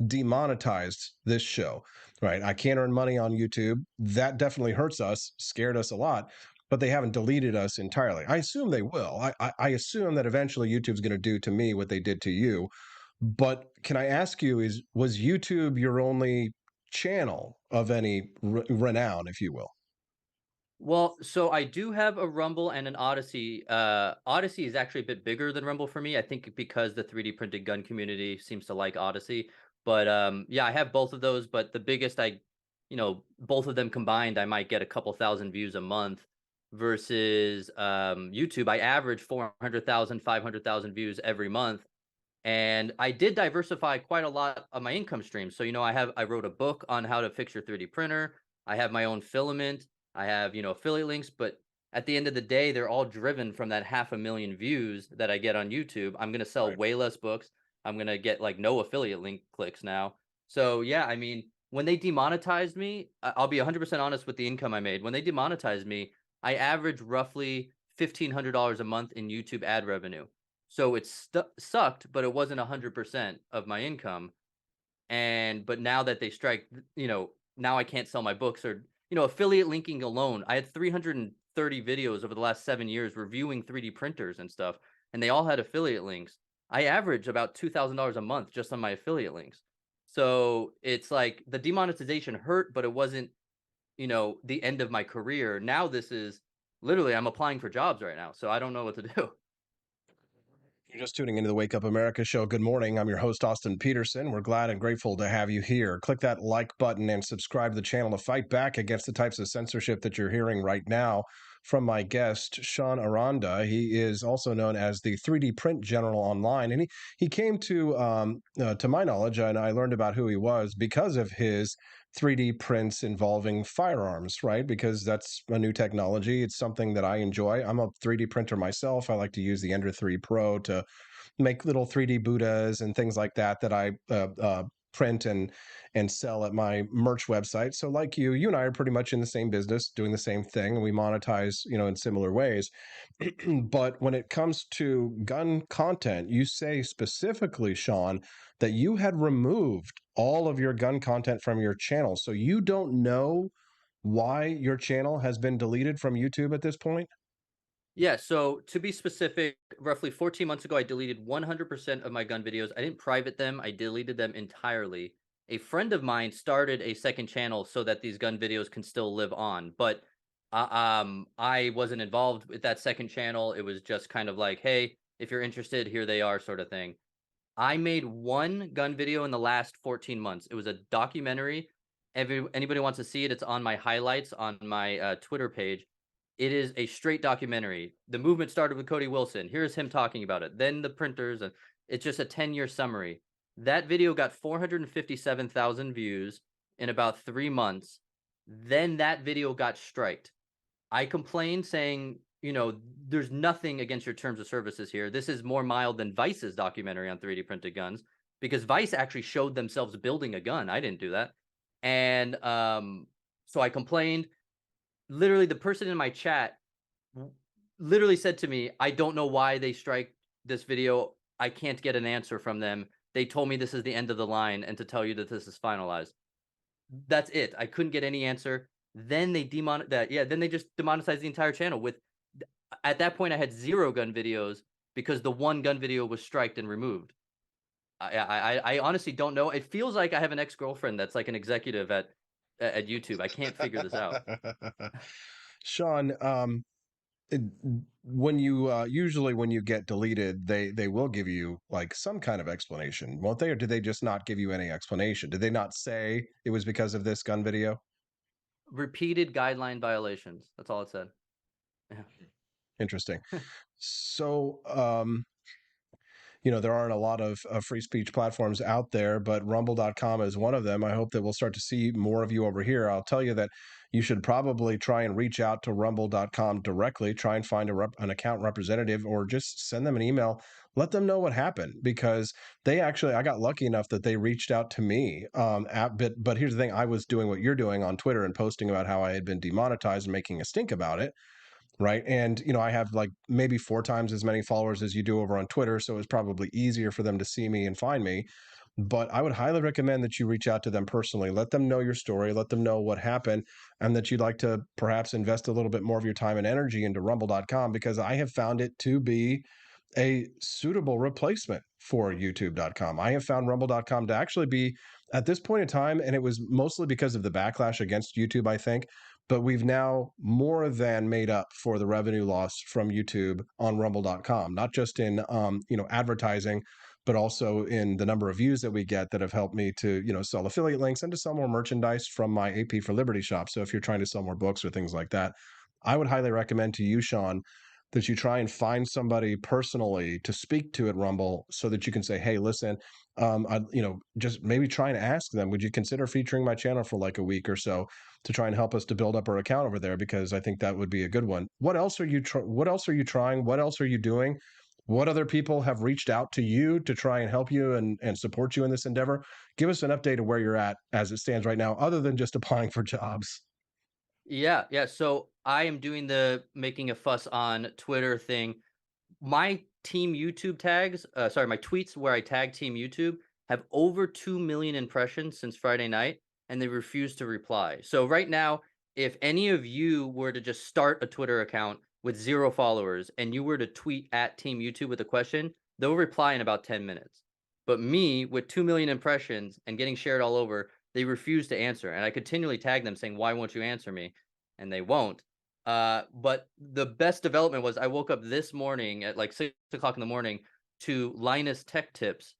demonetized this show, right? I can't earn money on YouTube. That definitely hurts us, scared us a lot, but they haven't deleted us entirely. I assume they will. I assume that eventually YouTube's going to do to me what they did to you. But can I ask you, was YouTube your only channel of any renown, if you will? Well, so I do have a Rumble and an Odyssey. Odyssey is actually a bit bigger than Rumble for me. I think because the 3D printed gun community seems to like Odyssey. But yeah, I have both of those. But the biggest, both of them combined, I might get a couple thousand views a month. Versus YouTube, I average 400,000, 500,000 views every month. And I did diversify quite a lot of my income streams. So, I wrote a book on how to fix your 3D printer. I have my own filament. I have, affiliate links, but at the end of the day, they're all driven from that 500,000 views that I get on YouTube. I'm going to sell way less books. I'm going to get like no affiliate link clicks now. So yeah, I mean, when they demonetized me, I'll be 100% honest with the income I made. When they demonetized me, I averaged roughly $1,500 a month in YouTube ad revenue. So it sucked, but it wasn't 100% of my income. But now that they strike, now I can't sell my books or, affiliate linking alone. I had 330 videos over the last 7 years reviewing 3D printers and stuff, and they all had affiliate links. I average about $2,000 a month just on my affiliate links. So it's like the demonetization hurt, but it wasn't, the end of my career. Now this is literally, I'm applying for jobs right now, so I don't know what to do. You're just tuning into the Wake Up America show. Good morning. I'm your host, Austin Peterson. We're glad and grateful to have you here. Click that like button and subscribe to the channel to fight back against the types of censorship that you're hearing right now from my guest, Sean Aranda. He is also known as the 3D Print General online. And he came to my knowledge, and I learned about who he was because of his 3D prints involving firearms, right? Because that's a new technology. It's something that I enjoy. I'm a 3D printer myself. I like to use the Ender 3 Pro to make little 3D Buddhas and things like that I print and sell at my merch website. So like you and I are pretty much in the same business, doing the same thing, and we monetize, in similar ways. But when it comes to gun content, you say specifically, Sean, that you had removed all of your gun content from your channel. So you don't know why your channel has been deleted from YouTube at this point? Yeah, so to be specific, roughly 14 months ago, I deleted 100% of my gun videos. I didn't private them, I deleted them entirely. A friend of mine started a second channel so that these gun videos can still live on, but I wasn't involved with that second channel. It was just kind of like, hey, if you're interested, here they are, sort of thing. I made one gun video in the last 14 months. It was a documentary. Anybody wants to see it, it's on my highlights on my Twitter page. It is a straight documentary. The movement started with Cody Wilson. Here's him talking about it. Then the printers, and it's just a 10-year summary. That video got 457,000 views in about 3 months. Then that video got striked. I complained saying, you know, there's nothing against your terms of services here. This is more mild than Vice's documentary on 3D printed guns, because Vice actually showed themselves building a gun. I didn't do that. And so I complained. Literally, the person in my chat literally said to me, I don't know why they strike this video. I can't get an answer from them. They told me this is the end of the line and to tell you that this is finalized. That's it. I couldn't get any answer. Then they then they just demonetized the entire channel. With at that point I had 0 gun videos because the one gun video was striked and removed. I honestly don't know. It feels like I have an ex-girlfriend that's like an executive at YouTube. I can't figure this out. Sean, when you usually when you get deleted, they will give you like some kind of explanation, won't they? Or did they just not give you any explanation? Did they not say it was because of this gun video? Repeated guideline violations. That's all it said. Yeah. Interesting. So, you know, there aren't a lot of free speech platforms out there, but rumble.com is one of them. I hope that we'll start to see more of you over here. I'll tell you that you should probably try and reach out to rumble.com directly, try and find an account representative, or just send them an email. Let them know what happened, because they actually, I got lucky enough that they reached out to me. But here's the thing, I was doing what you're doing on Twitter and posting about how I had been demonetized and making a stink about it. Right. And, you know, I have like maybe 4 times as many followers as you do over on Twitter. So it's probably easier for them to see me and find me. But I would highly recommend that you reach out to them personally. Let them know your story. Let them know what happened, and that you'd like to perhaps invest a little bit more of your time and energy into rumble.com, because I have found it to be a suitable replacement for youtube.com. I have found rumble.com to actually be, at this point in time, and it was mostly because of the backlash against YouTube, I think, but we've now more than made up for the revenue loss from YouTube on rumble.com, not just in you know, advertising, but also in the number of views that we get that have helped me to, you know, sell affiliate links and to sell more merchandise from my AP for Liberty shop. So if you're trying to sell more books or things like that, I would highly recommend to you, Sean, that you try and find somebody personally to speak to at Rumble, so that you can say, hey, listen, you know, just maybe try and ask them, would you consider featuring my channel for like a week or so to try and help us to build up our account over there? Because I think that would be a good one. What else are you what else are you trying? What else are you doing? What other people have reached out to you to try and help you and support you in this endeavor? Give us an update of where you're at as it stands right now, other than just applying for jobs. Yeah. So I am doing the making a fuss on Twitter thing. My team YouTube tags, my tweets where I tag team YouTube have over 2 million impressions since Friday night, and they refuse to reply. So right now, if any of you were to just start a Twitter account with 0 followers and you were to tweet at team YouTube with a question, they'll reply in about 10 minutes. But me, with 2 million impressions and getting shared all over, they refuse to answer. And I continually tag them saying, why won't you answer me? And they won't. But the best development was I woke up this morning at like 6 o'clock in the morning to Linus Tech Tips.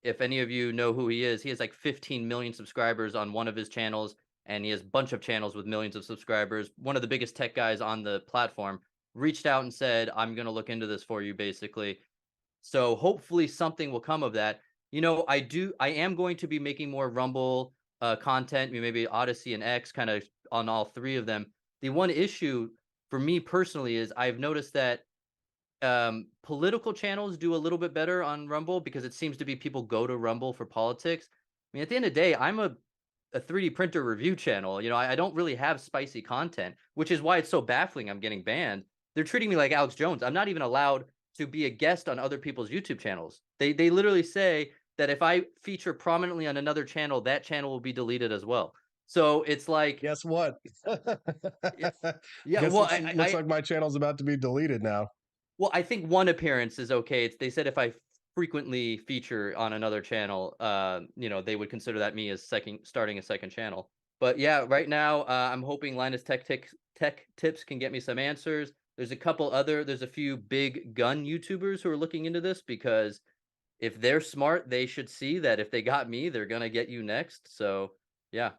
If any of you know who he is, he has like 15 million subscribers on one of his channels, and he has a bunch of channels with millions of subscribers. One of the biggest tech guys on the platform reached out and said, I'm going to look into this for you, basically. So hopefully something will come of that. You know, I am going to be making more Rumble content, maybe Odyssey and X, kind of on all 3 of them. The one issue for me personally is I've noticed that political channels do a little bit better on Rumble, because it seems to be people go to Rumble for politics. I mean, at the end of the day, I'm a 3D printer review channel. You know, I don't really have spicy content, which is why it's so baffling I'm getting banned. They're treating me like Alex Jones. I'm not even allowed to be a guest on other people's YouTube channels. They literally say that if I feature prominently on another channel, that channel will be deleted as well. So it's like, guess what? Yeah, guess well, looks like my channel's about to be deleted now. Well, I think one appearance is okay. They said if I frequently feature on another channel, you know, they would consider that me as starting a second channel. But yeah, right now, I'm hoping Linus Tech Tips can get me some answers. There's a few big gun YouTubers who are looking into this, because if they're smart, they should see that if they got me, they're gonna get you next. So yeah,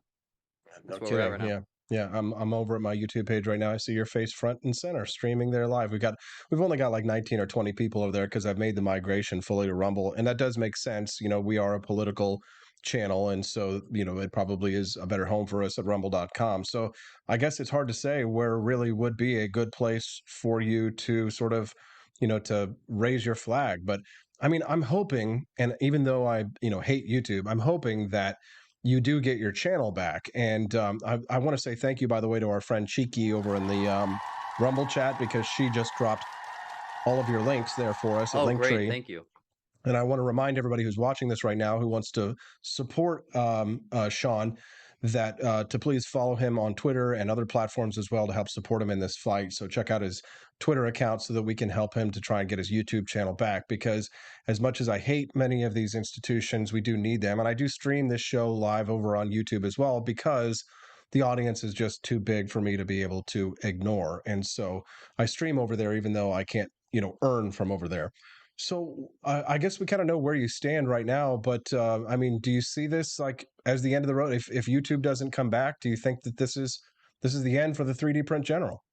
that's where we're at right now. Yeah. Yeah, I'm over at my YouTube page right now. I see your face front and center streaming there live. We've only got like 19 or 20 people over there because I've made the migration fully to Rumble, and that does make sense. We are a political channel, and so it probably is a better home for us at rumble.com. So I guess it's hard to say where really would be a good place for you to sort of, to raise your flag. But I mean, I'm hoping, and even though I, hate YouTube, I'm hoping that you do get your channel back. And I want to say thank you, by the way, to our friend Cheeky over in the Rumble chat, because she just dropped all of your links there for us at Oh, Linktree. great. Thank you. And I want to remind everybody who's watching this right now who wants to support Sean that to please follow him on Twitter and other platforms as well to help support him in this fight. So check out his Twitter account so that we can help him to try and get his YouTube channel back, because as much as I hate many of these institutions, we do need them. And I do stream this show live over on YouTube as well, because the audience is just too big for me to be able to ignore. And so I stream over there, even though I can't, earn from over there. So I guess we kind of know where you stand right now, but I mean, do you see this like as the end of the road? If YouTube doesn't come back, do you think that this is the end for the 3D Print General?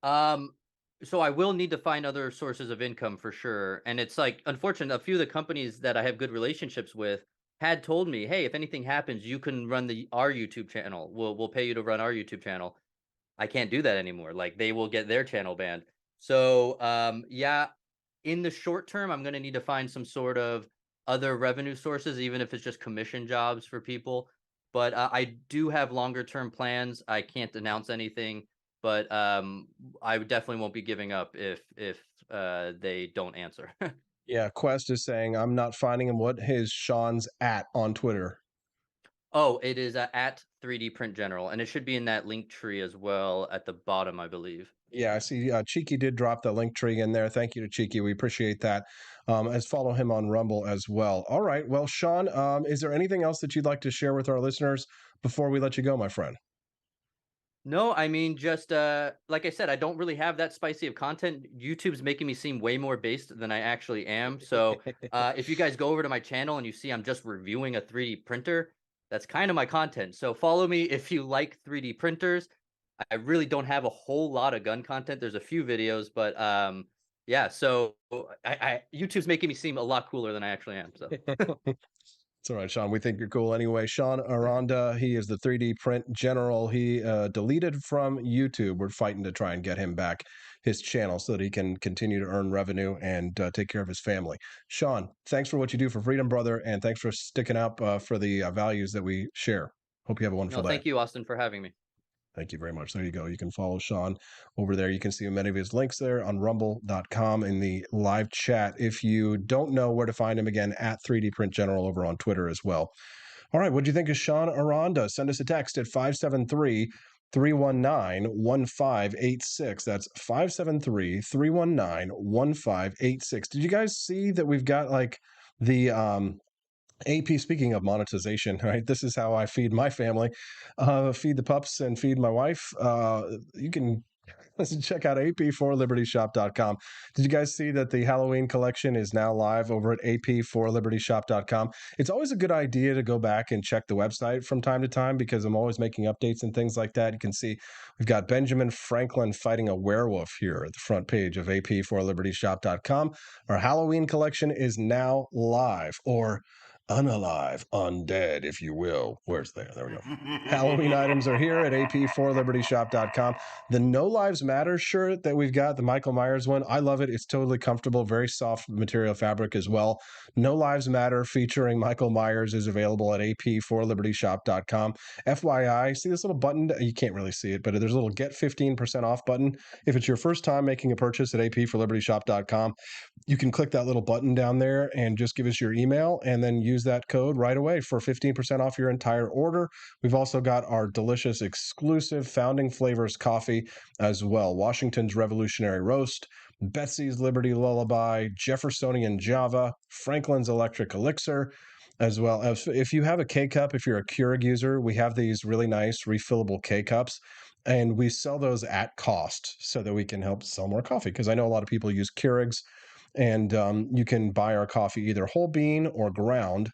So I will need to find other sources of income for sure. And it's like, unfortunate, a few of the companies that I have good relationships with had told me, hey, if anything happens, you can run our YouTube channel. We'll pay you to run our YouTube channel. I can't do that anymore. Like, they will get their channel banned. So yeah, in the short term, I'm going to need to find some sort of other revenue sources, even if it's just commission jobs for people. But I do have longer term plans. I can't announce anything, but I definitely won't be giving up if they don't answer. Yeah, Quest is saying I'm not finding him. What is Sean's at on Twitter? Oh, it is at 3D Print General, and it should be in that link tree as well at the bottom, I believe. Yeah, I see. Cheeky did drop the link tree in there. Thank you to Cheeky. We appreciate that. As follow him on Rumble as well. All right. Well, Sean, is there anything else that you'd like to share with our listeners before we let you go, my friend? No, I mean, just like I said, I don't really have that spicy of content. YouTube's making me seem way more based than I actually am. So if you guys go over to my channel and you see I'm just reviewing a 3D printer, that's kind of my content. So follow me if you like 3D printers. I really don't have a whole lot of gun content. There's a few videos, but yeah. So YouTube's making me seem a lot cooler than I actually am. So. It's all right, Sean. We think you're cool anyway. Sean Aranda, he is the 3D Print General. He deleted from YouTube. We're fighting to try and get him back his channel so that he can continue to earn revenue and take care of his family. Sean, thanks for what you do for freedom, brother, and thanks for sticking up for the values that we share. Hope you have a wonderful day. Thank you, Austin, for having me. Thank you very much. There you go. You can follow Sean over there. You can see many of his links there on rumble.com in the live chat. If you don't know where to find him, again, at 3D Print General over on Twitter as well. All right. What do you think of Sean Aranda? Send us a text at 573-319-1586. That's 573-319-1586. Did you guys see that we've got like the AP, speaking of monetization, right? This is how I feed my family, feed the pups and feed my wife. You can check out ap4libertyshop.com. Did you guys see that the Halloween collection is now live over at ap4libertyshop.com? It's always a good idea to go back and check the website from time to time because I'm always making updates and things like that. You can see we've got Benjamin Franklin fighting a werewolf here at the front page of ap4libertyshop.com. Our Halloween collection is now live, or unalive, undead, if you will. Where's there? There we go. Halloween items are here at ap4libertyshop.com. The No Lives Matter shirt that we've got, the Michael Myers one, I love it. It's totally comfortable, very soft material fabric as well. No Lives Matter featuring Michael Myers is available at ap4libertyshop.com. FYI, see this little button? You can't really see it, but there's a little get 15% off button. If it's your first time making a purchase at ap4libertyshop.com, you can click that little button down there and just give us your email and then use that code right away for 15% off your entire order. We've also got our delicious exclusive Founding Flavors coffee as well. Washington's Revolutionary Roast, Betsy's Liberty Lullaby, Jeffersonian Java, Franklin's Electric Elixir, as well as if you have a K-Cup, if you're a Keurig user, we have these really nice refillable K-Cups. And we sell those at cost so that we can help sell more coffee. Because I know a lot of people use Keurigs. And you can buy our coffee either whole bean or ground.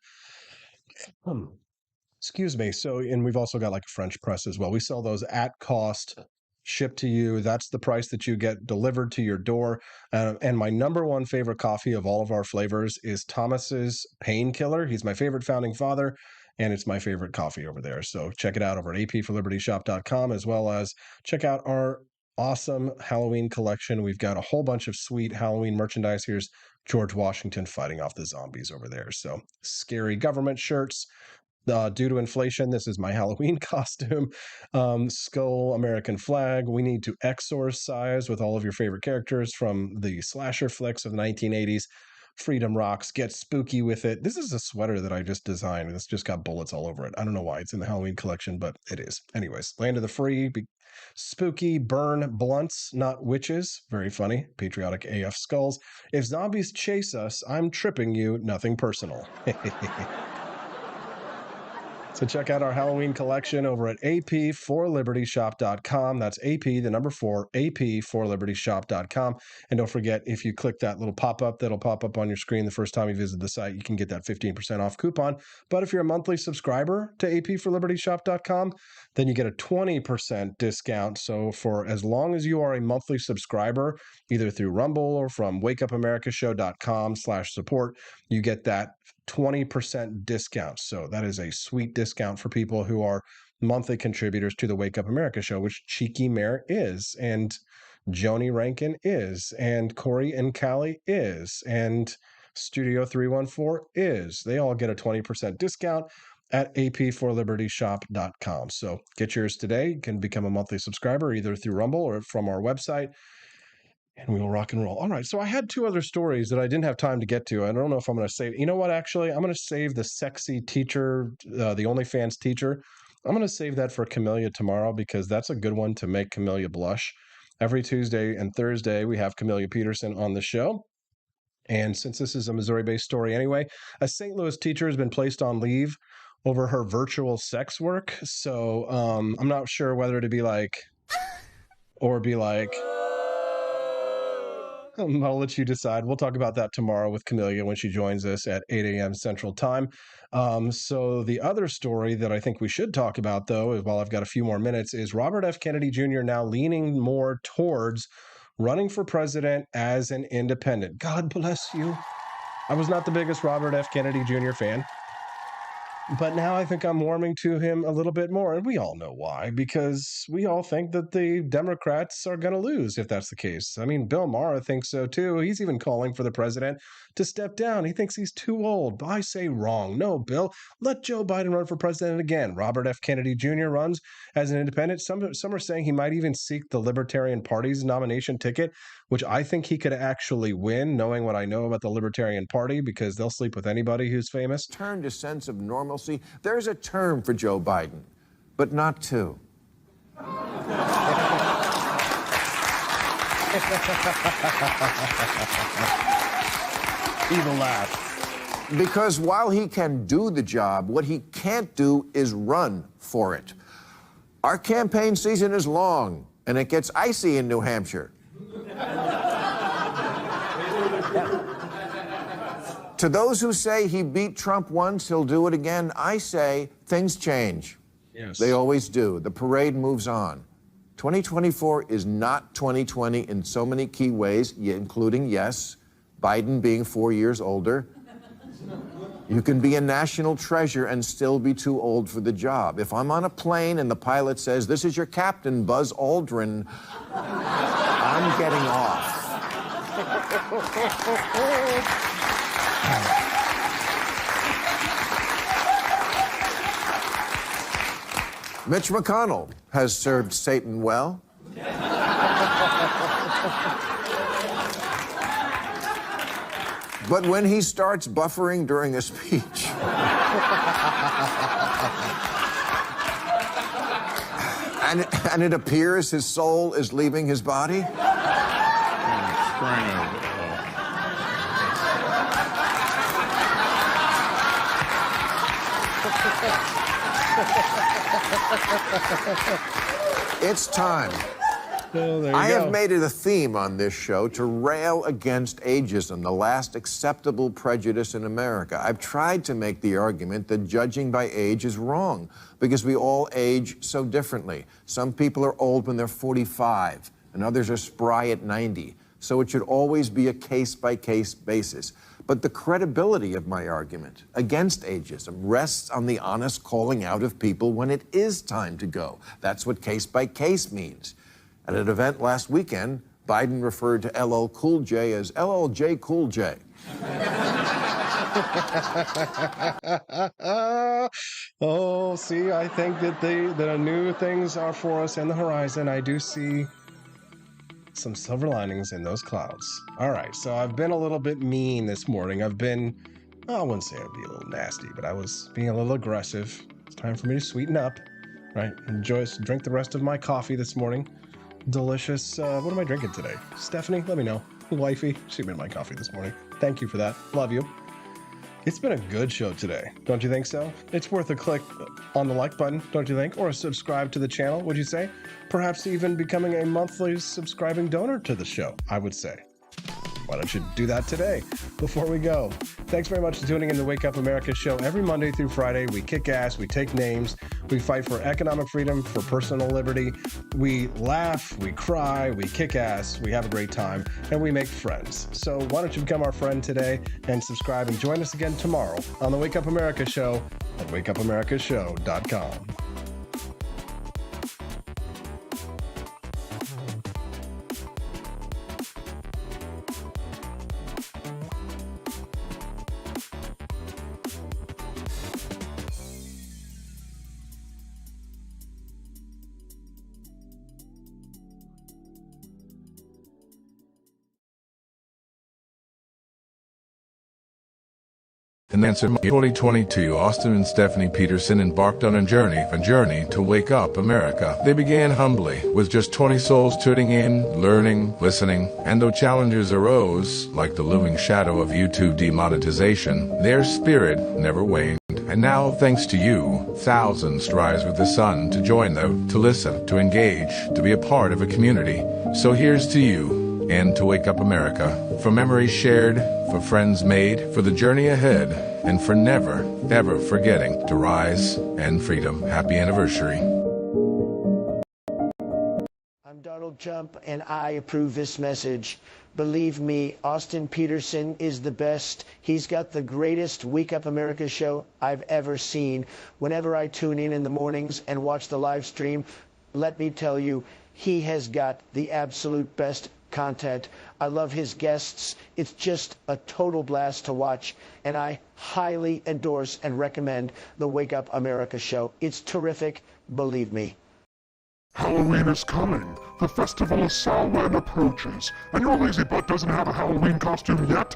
Excuse me. So, and we've also got like a French press as well. We sell those at cost, shipped to you. That's the price that you get delivered to your door. And my number one favorite coffee of all of our flavors is Thomas's Painkiller. He's my favorite founding father, and it's my favorite coffee over there. So check it out over at apforlibertyshop.com, as well as check out our awesome Halloween collection. We've got a whole bunch of sweet Halloween merchandise. Here's George Washington fighting off the zombies over there. So scary government shirts. Due to inflation, this is my Halloween costume. Skull, American flag. We need to exorcise with all of your favorite characters from the slasher flicks of the 1980s. Freedom rocks. Get spooky with it. This is a sweater that I just designed. It's just got bullets all over it. I don't know why it's in the Halloween collection, but it is. Anyways, land of the free. Spooky, burn blunts, not witches. Very funny. Patriotic AF skulls. If zombies chase us, I'm tripping you. Nothing personal. So check out our Halloween collection over at apforlibertyshop.com. That's AP, the number 4, apforlibertyshop.com. And don't forget, if you click that little pop-up that'll pop up on your screen the first time you visit the site, you can get that 15% off coupon. But if you're a monthly subscriber to apforlibertyshop.com, then you get a 20% discount. So for as long as you are a monthly subscriber, either through Rumble or from wakeupamericashow.com/support, you get that 20% discount. So that is a sweet discount for people who are monthly contributors to the Wake Up America show, which Cheeky Mayor is, and Joni Rankin is, and Corey and Callie is, and Studio 314 is. They all get a 20% discount at apforlibertyshop.com. So get yours today. You can become a monthly subscriber either through Rumble or from our website, and we will rock and roll. All right, so I had 2 other stories that I didn't have time to get to. I don't know if I'm going to save. You know what, actually? I'm going to save the sexy teacher, the OnlyFans teacher. I'm going to save that for Camellia tomorrow, because that's a good one to make Camellia blush. Every Tuesday and Thursday, we have Camellia Peterson on the show. And since this is a Missouri-based story anyway, a St. Louis teacher has been placed on leave over her virtual sex work. So I'm not sure whether to be like, or be like, I'll let you decide. We'll talk about that tomorrow with Camellia when she joins us at 8 a.m. Central Time. So the other story that I think we should talk about, though, while I've got a few more minutes, is Robert F. Kennedy Jr. now leaning more towards running for president as an independent. God bless you. I was not the biggest Robert F. Kennedy Jr. fan, but now I think I'm warming to him a little bit more. And we all know why, because we all think that the Democrats are going to lose if that's the case. I mean, Bill Maher thinks so too. He's even calling for the president to step down. He thinks he's too old. But I say wrong. No, Bill, let Joe Biden run for president again. Robert F. Kennedy Jr. runs as an independent. Some are saying he might even seek the Libertarian Party's nomination ticket, which I think he could actually win, knowing what I know about the Libertarian Party, because they'll sleep with anybody who's famous. Turn to sense of normalcy. There's a term for Joe Biden, but not 2. Evil laugh. Because while he can do the job, what he can't do is run for it. Our campaign season is long, and it gets icy in New Hampshire. To those who say he beat Trump once, he'll do it again, I say things change. Yes. They always do. The parade moves on. 2024 is not 2020 in so many key ways, including, yes, Biden being 4 years older. You can be a national treasure and still be too old for the job. If I'm on a plane and the pilot says, "This is your captain, Buzz Aldrin," I'm getting off. Mitch McConnell has served Satan well. But when he starts buffering during a speech, and it appears his soul is leaving his body, it's time. Oh, there you I go. have made it a theme on this show to rail against ageism, the last acceptable prejudice in America. I've tried to make the argument that judging by age is wrong because we all age so differently. Some people are old when they're 45 and others are spry at 90. So it should always be a case-by-case basis. But the credibility of my argument against ageism rests on the honest calling out of people when it is time to go. That's what case-by-case means. At an event last weekend, Biden referred to LL Cool J as LLJ Cool J. Oh, see, I think that new things are for us in the horizon. I do see some silver linings in those clouds. All right, so I've been a little bit mean this morning. I wouldn't say I'd be a little nasty, but I was being a little aggressive. It's time for me to sweeten up, right? Drink the rest of my coffee this morning. Delicious. What am I drinking today? Stephanie, let me know. Wifey, she made my coffee this morning. Thank you for that. Love you. It's been a good show today, don't you think so? It's worth a click on the like button, don't you think? Or a subscribe to the channel, would you say? Perhaps even becoming a monthly subscribing donor to the show, I would say. Why don't you do that today before we go? Thanks very much for tuning in to Wake Up America show. Every Monday through Friday, we kick ass, we take names, we fight for economic freedom, for personal liberty. We laugh, we cry, we kick ass, we have a great time, and we make friends. So why don't you become our friend today and subscribe and join us again tomorrow on the Wake Up America show at wakeupAmericaShow.com. In answer to 2022, Austin and Stephanie Peterson embarked on a journey to wake up America. They began humbly, with just 20 souls tuning in, learning, listening, and though challenges arose, like the looming shadow of YouTube demonetization, their spirit never waned. And now, thanks to you, thousands rise with the sun to join them, to listen, to engage, to be a part of a community. So here's to you, and to Wake Up America, for memories shared, for friends made, for the journey ahead, and for never, ever forgetting to rise and freedom. Happy anniversary. I'm Donald Trump, and I approve this message. Believe me, Austin Peterson is the best. He's got the greatest Wake Up America show I've ever seen. Whenever I tune in the mornings and watch the live stream, let me tell you, he has got the absolute best content. I love his guests. It's just a total blast to watch, and I highly endorse and recommend the Wake Up America show. It's terrific, believe me. Halloween is coming. The festival of Samhain approaches, and your lazy butt doesn't have a Halloween costume yet?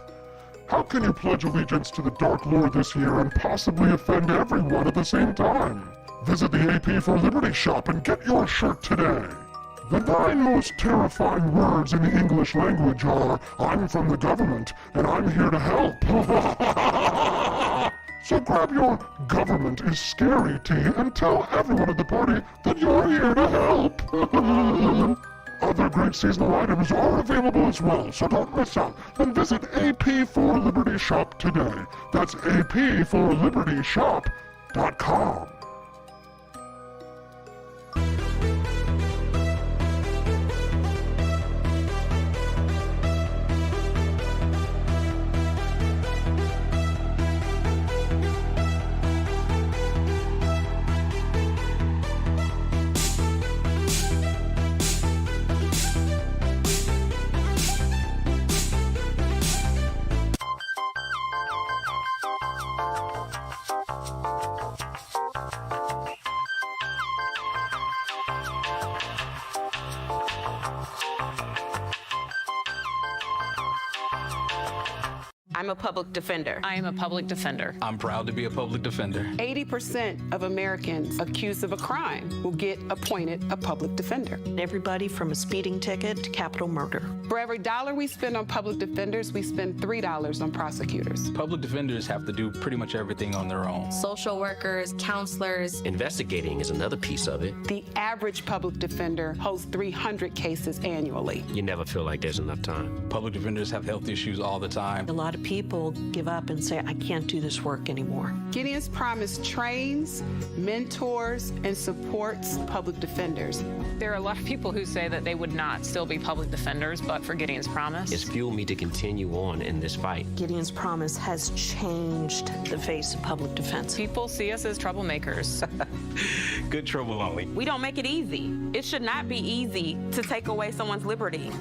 How can you pledge allegiance to the Dark Lord this year and possibly offend everyone at the same time? Visit the AP for Liberty shop and get your shirt today. The 9 most terrifying words in the English language are, I'm from the government, and I'm here to help. So grab your government is scary tee and tell everyone at the party that you're here to help. Other great seasonal items are available as well, so don't miss out. And visit AP for Liberty shop today. That's apforlibertyshop.com. I'm a public defender. I am a public defender. I'm proud to be a public defender. 80% of Americans accused of a crime will get appointed a public defender. Everybody from a speeding ticket to capital murder. For every $1 we spend on public defenders, we spend $3 on prosecutors. Public defenders have to do pretty much everything on their own. Social workers, counselors. Investigating is another piece of it. The average public defender holds 300 cases annually. You never feel like there's enough time. Public defenders have health issues all the time. A lot of people give up and say, I can't do this work anymore. Gideon's Promise trains, mentors, and supports public defenders. There are a lot of people who say that they would not still be public defenders, but for Gideon's Promise. It's fueled me to continue on in this fight. Gideon's Promise has changed the face of public defense. People see us as troublemakers. Good trouble only. We don't make it easy. It should not be easy to take away someone's liberty.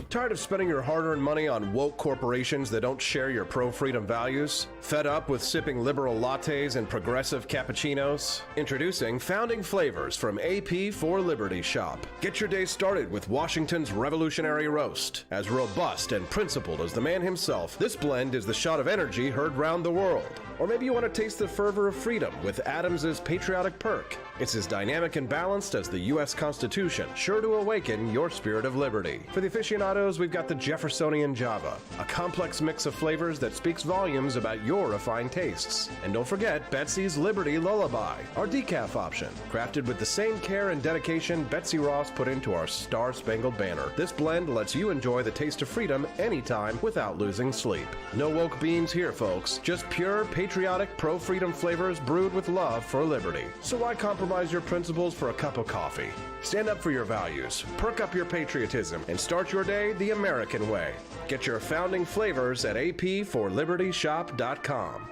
Tired of spending your hard-earned money on woke corporations that don't share your pro-freedom values? Fed up with sipping liberal lattes and progressive cappuccinos? Introducing Founding Flavors from AP for Liberty Shop. Get your day started with Washington's Revolutionary Roast. As robust and principled as the man himself, this blend is the shot of energy heard round the world. Or maybe you want to taste the fervor of freedom with Adams's Patriotic Perk. It's as dynamic and balanced as the U.S. Constitution, sure to awaken your spirit of liberty. For the aficionados, we've got the Jeffersonian Java, a complex mix of flavors that speaks volumes about your refined tastes. And don't forget Betsy's Liberty Lullaby, our decaf option, crafted with the same care and dedication Betsy Ross put into our Star-Spangled Banner. This blend lets you enjoy the taste of freedom anytime without losing sleep. No woke beans here, folks. Just pure, patriotic, pro-freedom flavors brewed with love for liberty. So why compromise your principles for a cup of coffee? Stand up for your values, perk up your patriotism, and start your day the American way. Get your Founding Flavors at apforlibertyshop.com.